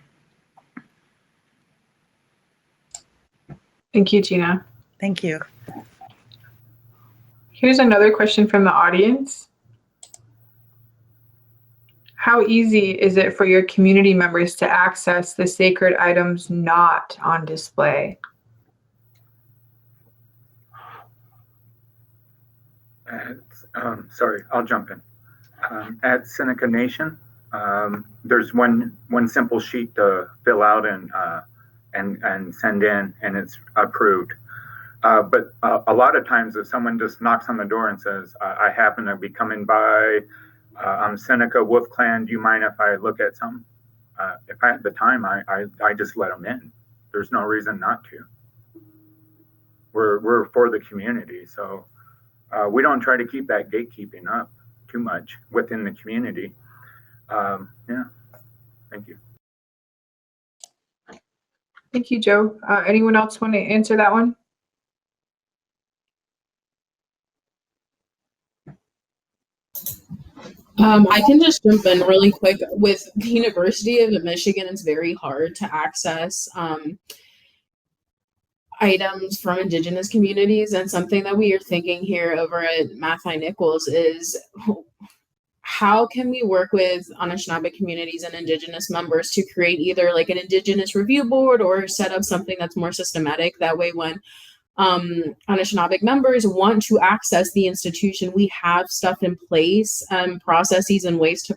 Thank you, Gena. Thank you. Here's another question from the audience. How easy is it for your community members to access the sacred items not on display? Sorry, I'll jump in. At Seneca Nation, there's one simple sheet to fill out and send in, and it's approved. But a lot of times, if someone just knocks on the door and says, "I happen to be coming by, I'm Seneca Wolf Clan. Do you mind if I look at some?" If I have the time, I just let them in. there's no reason not to. We're for the community, so we don't try to keep that gatekeeping up too much within the community. Yeah, thank you. Thank you, Joe. Anyone else want to answer that one? I can just jump in really quick. With the University of Michigan, it's very hard to access items from Indigenous communities. And something that we are thinking here over at Matthaei Nichols is, how can we work with Anishinaabe communities and Indigenous members to create either like an Indigenous review board or set up something that's more systematic? That way, when Anishinaabe members want to access the institution, we have stuff in place, processes and ways to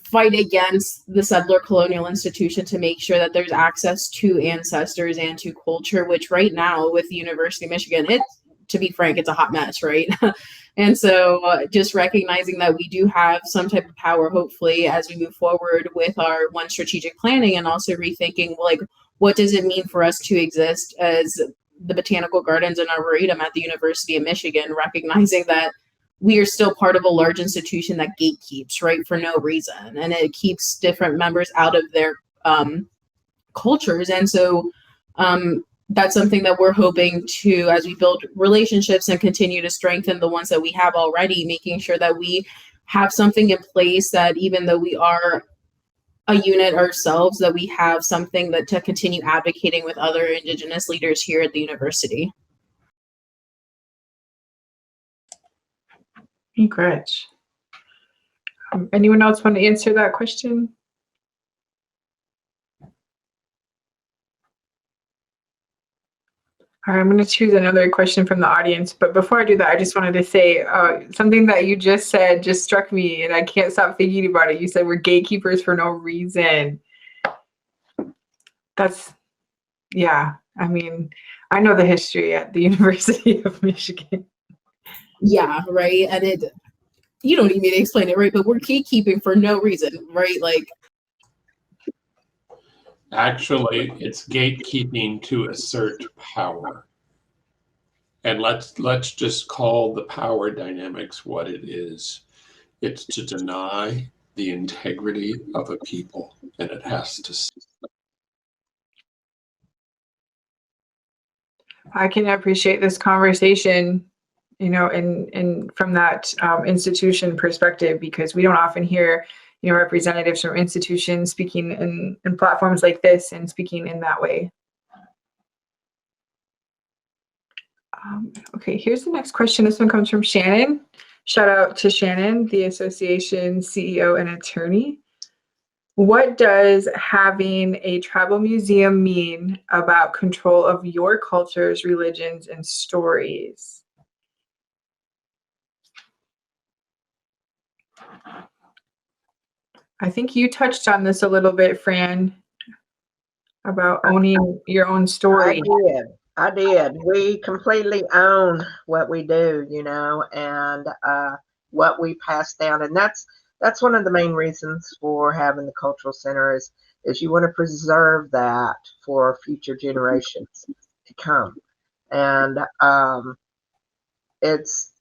fight against the settler colonial institution to make sure that there's access to ancestors and to culture, which right now with the University of Michigan, to be frank, it's a hot mess, right? And so just recognizing that we do have some type of power, hopefully, as we move forward with our one strategic planning, and also rethinking, like, what does it mean for us to exist as the Botanical Gardens and Arboretum at the University of Michigan, recognizing that we are still part of a large institution that gatekeeps, right, for no reason. And it keeps different members out of their cultures. And so that's something that we're hoping to, as we build relationships and continue to strengthen the ones that we have already, making sure that we have something in place that even though we are a unit ourselves, that we have something that to continue advocating with other Indigenous leaders here at the university. Great. Anyone else want to answer that question? All right, I'm going to choose another question from the audience. But before I do that, I just wanted to say something that you just said just struck me, and I can't stop thinking about it. You said we're gatekeepers for no reason. That's, yeah, I mean, I know the history at the University of Michigan. Yeah, right. And you don't need me to explain it, right? But we're gatekeeping for no reason, right? Like, actually, it's gatekeeping to assert power. And let's just call the power dynamics what it is. It's to deny the integrity of a people, and it has to. I can appreciate this conversation, you know, and from that institution perspective, because we don't often hear, you know, representatives from institutions speaking in platforms like this and speaking in that way. Okay, here's the next question. This one comes from Shannon. Shout out to Shannon, the association CEO and attorney. What does having a tribal museum mean about control of your cultures, religions, and stories? I think you touched on this a little bit, Fran, about owning your own story. I did. We completely own what we do, you know, and what we pass down. And that's one of the main reasons for having the cultural center is you want to preserve that for future generations to come. And it's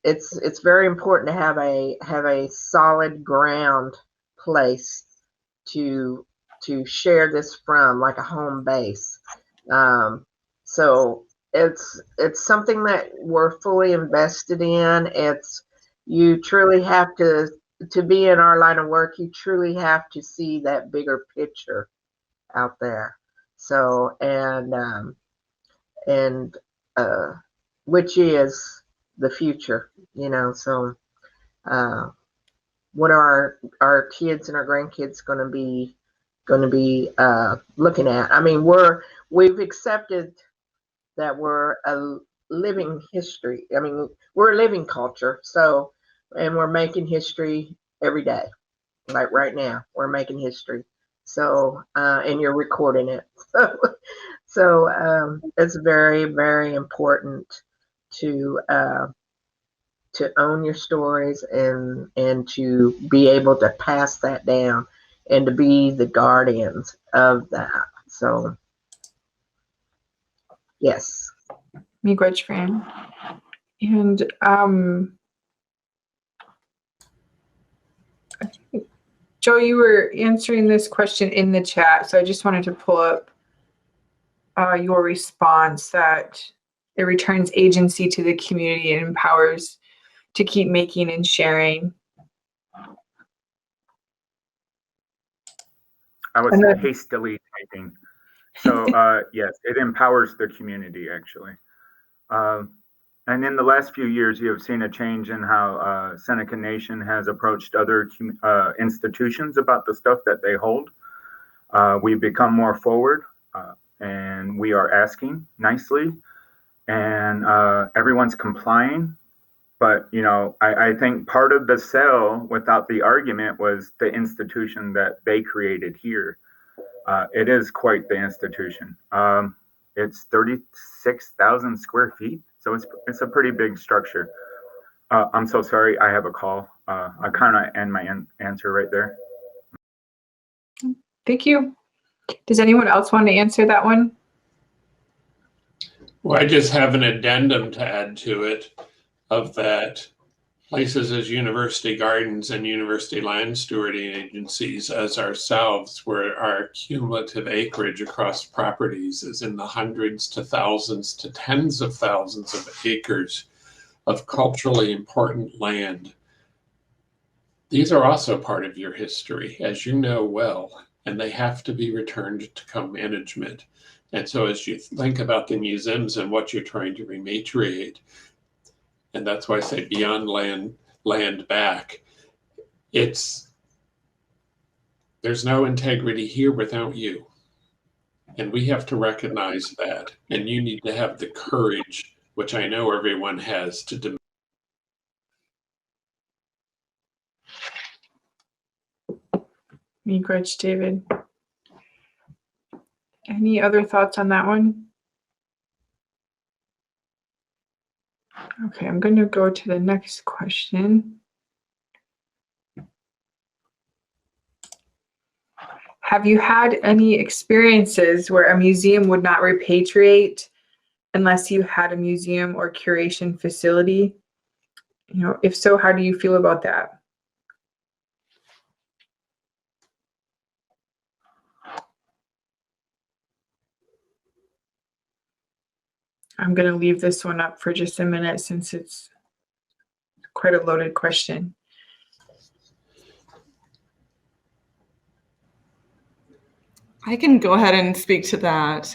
very important to have a solid ground place to share this from, like a home base. So it's something that we're fully invested in. You truly have to be in our line of work. You truly have to see that bigger picture out there. So which is the future, you know. So what are our kids and our grandkids going to be looking at? I mean, we've accepted that we're a living history. I mean, we're a living culture. So, and we're making history every day. Like right now, we're making history. So, and you're recording it. So it's very, very important to own your stories and to be able to pass that down and to be the guardians of that. So, yes. Miigwech, Fran. And Joe, you were answering this question in the chat, so I just wanted to pull up your response that it returns agency to the community and empowers to keep making and sharing. I was hastily typing. So yes, it empowers the community actually. And in the last few years, you have seen a change in how Seneca Nation has approached other institutions about the stuff that they hold. We've become more forward, and we are asking nicely, and everyone's complying. But, you know, I think part of the sell without the argument was the institution that they created here. It is quite the institution. It's 36,000 square feet. So it's a pretty big structure. I'm so sorry, I have a call. I kind of end my answer right there. Thank you. Does anyone else want to answer that one? Well, I just have an addendum to add to it of that places as university gardens and university land stewarding agencies as ourselves, where our cumulative acreage across properties is in the hundreds to thousands to tens of thousands of acres of culturally important land. These are also part of your history, as you know well, and they have to be returned to co-management. And so as you think about the museums and what you're trying to rematriate, and that's why I say beyond land back, there's no integrity here without you. And we have to recognize that. And you need to have the courage, which I know everyone has, to demand. Miigwech, David. Any other thoughts on that one? Okay, I'm going to go to the next question. Have you had any experiences where a museum would not repatriate unless you had a museum or curation facility? You know, if so, how do you feel about that? I'm going to leave this one up for just a minute since it's quite a loaded question. I can go ahead and speak to that.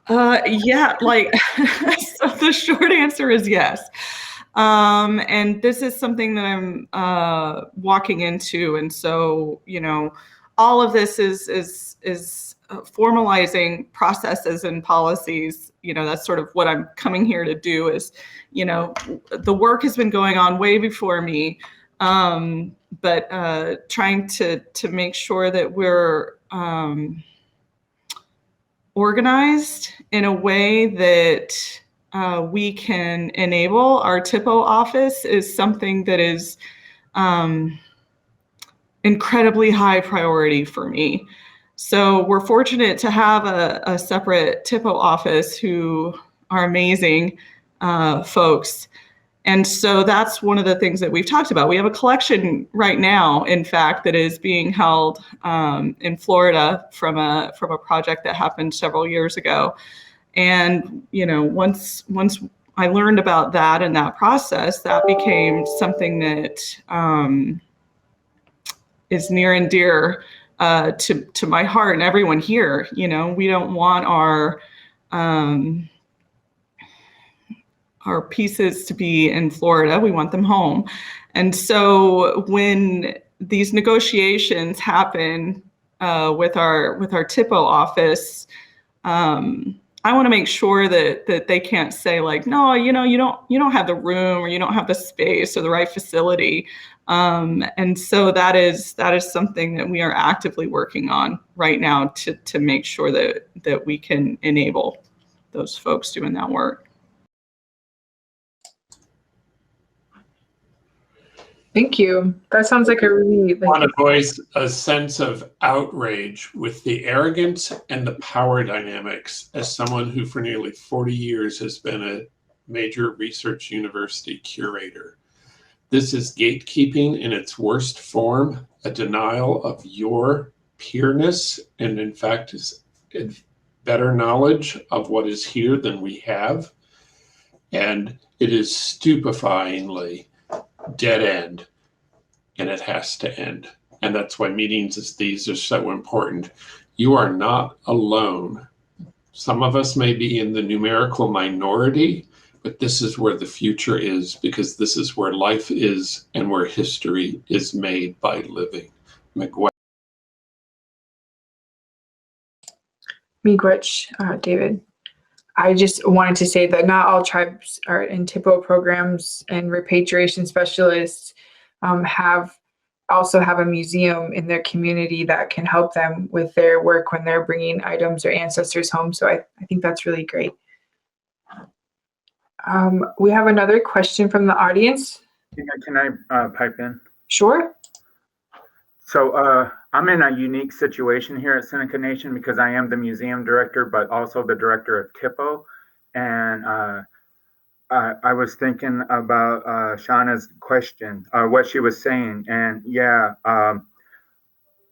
Yeah, like, so the short answer is yes. And this is something that I'm walking into. And so, you know, all of this is formalizing processes and policies. You know, that's sort of what I'm coming here to do is, you know, the work has been going on way before me, but trying to make sure that we're organized in a way that we can enable our TIPO office is something that is incredibly high priority for me. So we're fortunate to have a separate TIPO office who are amazing folks. And so that's one of the things that we've talked about. We have a collection right now, in fact, that is being held in Florida from a project that happened several years ago. And, you know, once I learned about that and that process, that became something that is near and dear to my heart and everyone here. You know, we don't want our pieces to be in Florida. We want them home. And so when these negotiations happen with our TIPO office, I want to make sure that they can't say like, no, you know, you don't have the room or you don't have the space or the right facility. And so that is something that we are actively working on right now to make sure that we can enable those folks doing that work. Thank you. That sounds like a really I want to voice a sense of outrage with the arrogance and the power dynamics as someone who for nearly 40 years has been a major research university curator. This is gatekeeping in its worst form, a denial of your peerness, and in fact is better knowledge of what is here than we have. And it is stupefyingly dead end, and it has to end. And that's why meetings as these are so important. You are not alone. Some of us may be in the numerical minority, but this is where the future is, because this is where life is and where history is made by living. Miigwech, David. I just wanted to say that not all tribes are in TIPO programs, and repatriation specialists also have a museum in their community that can help them with their work when they're bringing items or ancestors home. So I think that's really great. We have another question from the audience. Can I pipe in? Sure. So I'm in a unique situation here at Seneca Nation because I am the museum director, but also the director of TIPO. And I was thinking about Shana's question, what she was saying. And yeah,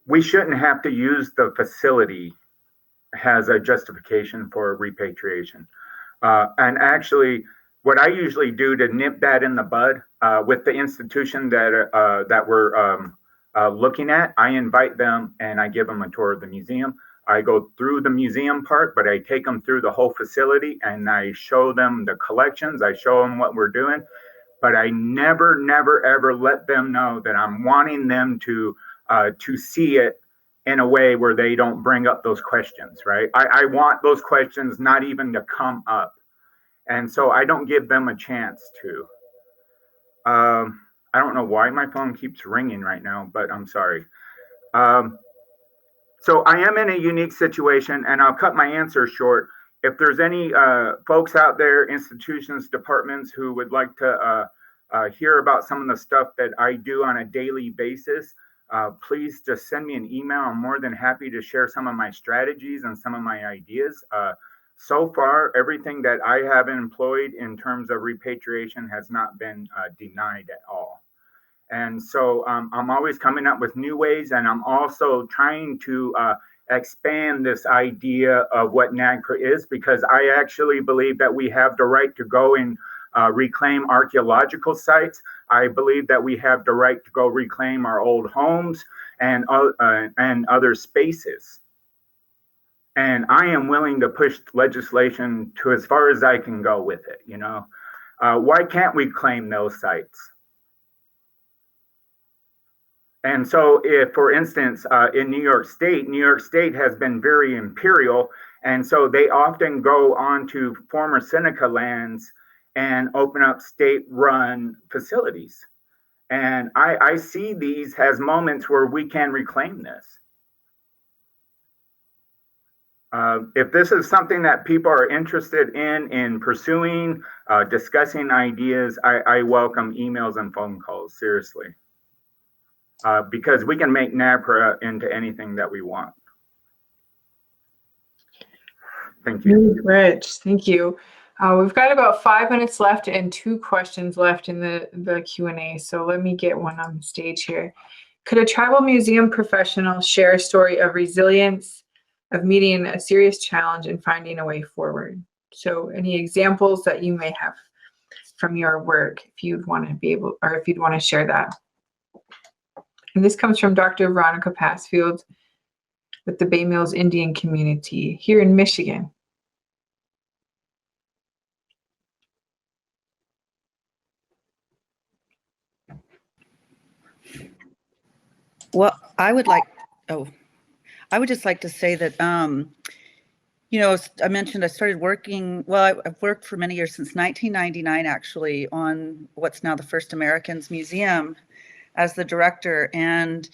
we shouldn't have to use the facility as a justification for repatriation. And actually, what I usually do to nip that in the bud with the institution that we're looking at, I invite them and I give them a tour of the museum. I go through the museum part, but I take them through the whole facility and I show them the collections. I show them what we're doing, but I never, ever let them know that I'm wanting them to see it in a way where they don't bring up those questions, right? I want those questions not even to come up. And so I don't give them a chance to. I don't know why my phone keeps ringing right now, but I'm sorry. So I am in a unique situation, and I'll cut my answer short. If there's any folks out there, institutions, departments who would like to hear about some of the stuff that I do on a daily basis, please just send me an email. I'm more than happy to share some of my strategies and some of my ideas. So far, everything that I have employed in terms of repatriation has not been denied at all. And so I'm always coming up with new ways, and I'm also trying to expand this idea of what NAGPRA is, because I actually believe that we have the right to go and reclaim archaeological sites. I believe that we have the right to go reclaim our old homes and other spaces. And I am willing to push legislation to as far as I can go with it, you know. Why can't we claim those sites? And so if, for instance, in New York State has been very imperial. And so they often go onto former Seneca lands and open up state-run facilities. And I see these as moments where we can reclaim this. If this is something that people are interested in pursuing, discussing ideas, I welcome emails and phone calls, seriously. Because we can make NAGPRA into anything that we want. Thank you. Rich, thank you. We've got about 5 minutes left and 2 questions left in the Q&A. So let me get one on stage here. Could a tribal museum professional share a story of resilience, of meeting a serious challenge and finding a way forward? So any examples that you may have from your work, if you'd want to be able, or if you'd want to share that. And this comes from Dr. Veronica Passfield with the Bay Mills Indian community here in Michigan. Well, I would just like to say that, you know, I mentioned I started working, well, I've worked for many years, since 1999, actually, on what's now the First Americans Museum as the director. And,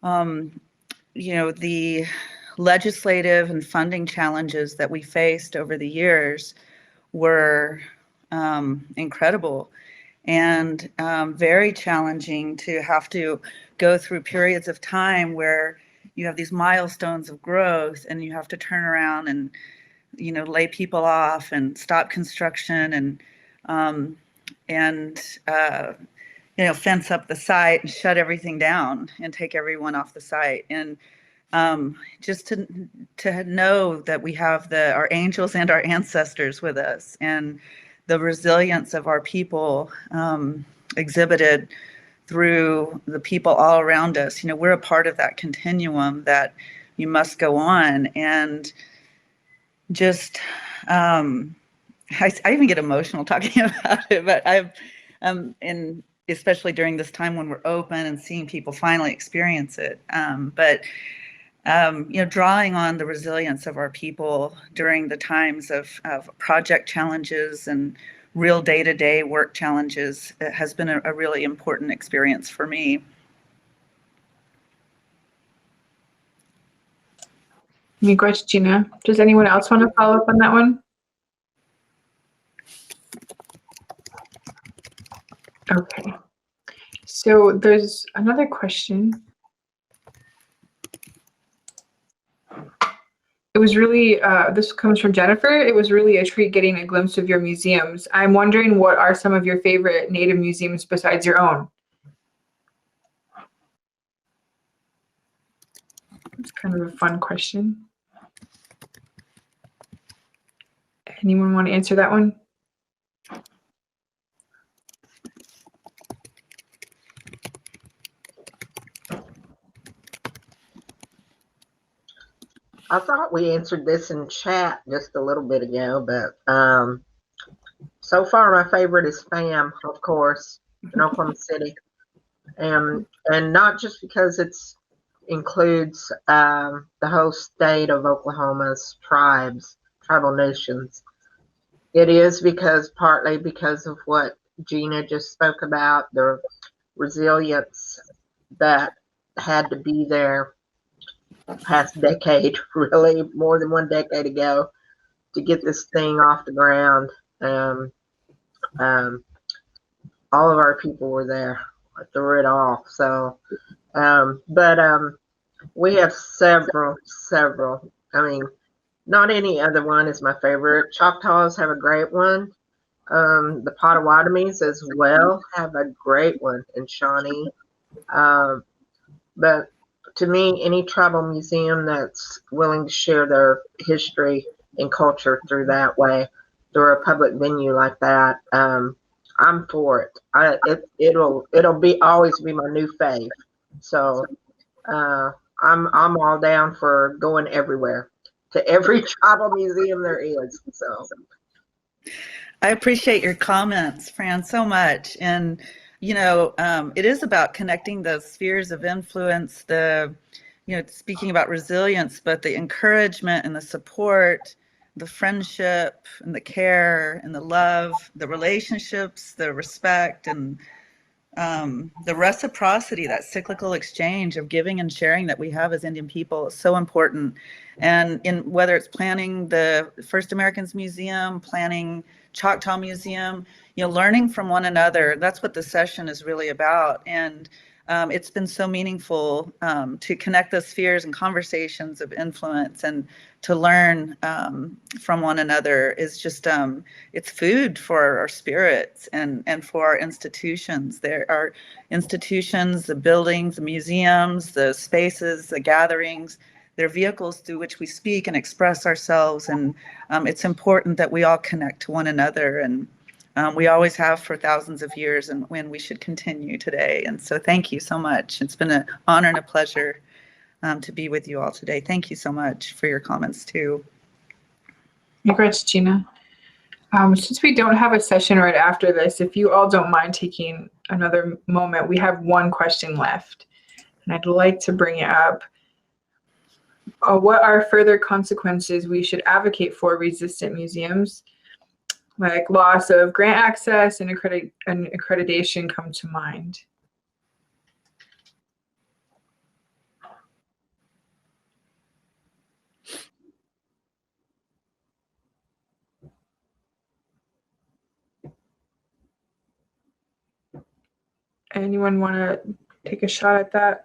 you know, the legislative and funding challenges that we faced over the years were incredible. and very challenging to have to go through periods of time where you have these milestones of growth and you have to turn around and, you know, lay people off and stop construction and you know, fence up the site and shut everything down and take everyone off the site. And just to know that we have our angels and our ancestors with us, and the resilience of our people exhibited through the people all around us. You know, we're a part of that continuum that you must go on. And just I even get emotional talking about it, but I've and especially during this time when we're open and seeing people finally experience it. You know, drawing on the resilience of our people during the times of project challenges and real day-to-day work challenges has been a really important experience for me. Any questions, Gena? Does anyone else want to follow up on that one? Okay. So there's another question. It was really, this comes from Jennifer. It was really a treat getting a glimpse of your museums. I'm wondering, what are some of your favorite Native museums besides your own? It's kind of a fun question. Anyone want to answer that one? I thought we answered this in chat just a little bit ago, but so far my favorite is FAM, of course, in Oklahoma City, and not just because it includes the whole state of Oklahoma's tribal nations. It is partly because of what Gena just spoke about, the resilience that had to be there past decade, really more than one decade ago, to get this thing off the ground. All of our people were there through it all. So, we have several. I mean, not any other one is my favorite. Choctaws have a great one. The Pottawatomis as well have a great one in Shawnee. But to me, any tribal museum that's willing to share their history and culture through that way, through a public venue like that, I'm for it. It'll be always be my new fave. So I'm all down for going everywhere, to every tribal museum there is. So I appreciate your comments, Fran, so much. And you know, it is about connecting those spheres of influence, speaking about resilience, but the encouragement and the support, the friendship and the care and the love, the relationships, the respect, and the reciprocity, that cyclical exchange of giving and sharing that we have as Indian people is so important. And in whether it's planning the First Americans Museum, planning Choctaw Museum, learning from one another, that's what the session is really about. And it's been so meaningful to connect those spheres and conversations of influence, and to learn from one another is just, it's food for our spirits and for our institutions. There are institutions, the buildings, the museums, the spaces, the gatherings. They're vehicles through which we speak and express ourselves. And it's important that we all connect to one another. And we always have for thousands of years, and when we should continue today. And so thank you so much. It's been an honor and a pleasure to be with you all today. Thank you so much for your comments too. Congrats, Gena. Since we don't have a session right after this, if you all don't mind taking another moment, we have one question left, and I'd like to bring it up. What are further consequences we should advocate for resistant museums? Like loss of grant access and accreditation come to mind. Anyone want to take a shot at that?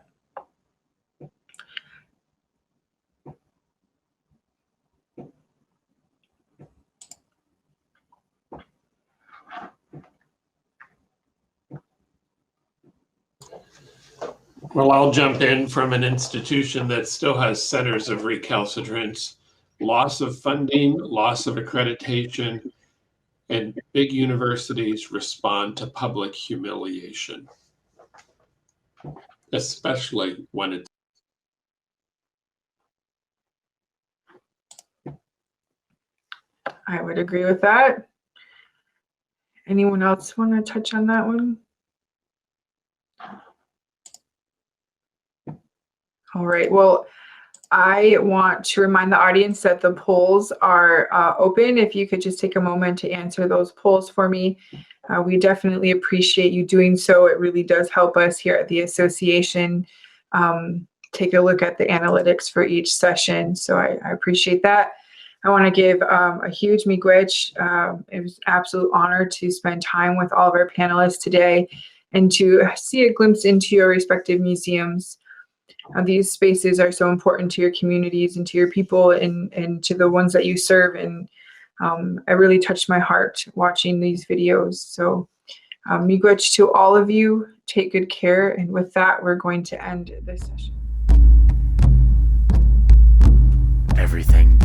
Well, I'll jump in from an institution that still has centers of recalcitrance, loss of funding, loss of accreditation, and big universities respond to public humiliation, especially when it's. I would agree with that. Anyone else want to touch on that one? All right, well, I want to remind the audience that the polls are open. If you could just take a moment to answer those polls for me. We definitely appreciate you doing so. It really does help us here at the association take a look at the analytics for each session. So I appreciate that. I want to give a huge miigwech. It was an absolute honor to spend time with all of our panelists today and to see a glimpse into your respective museums. These spaces are so important to your communities and to your people and to the ones that you serve. And it really touched my heart watching these videos. So miigwech to all of you. Take good care. And with that, we're going to end this session. Everything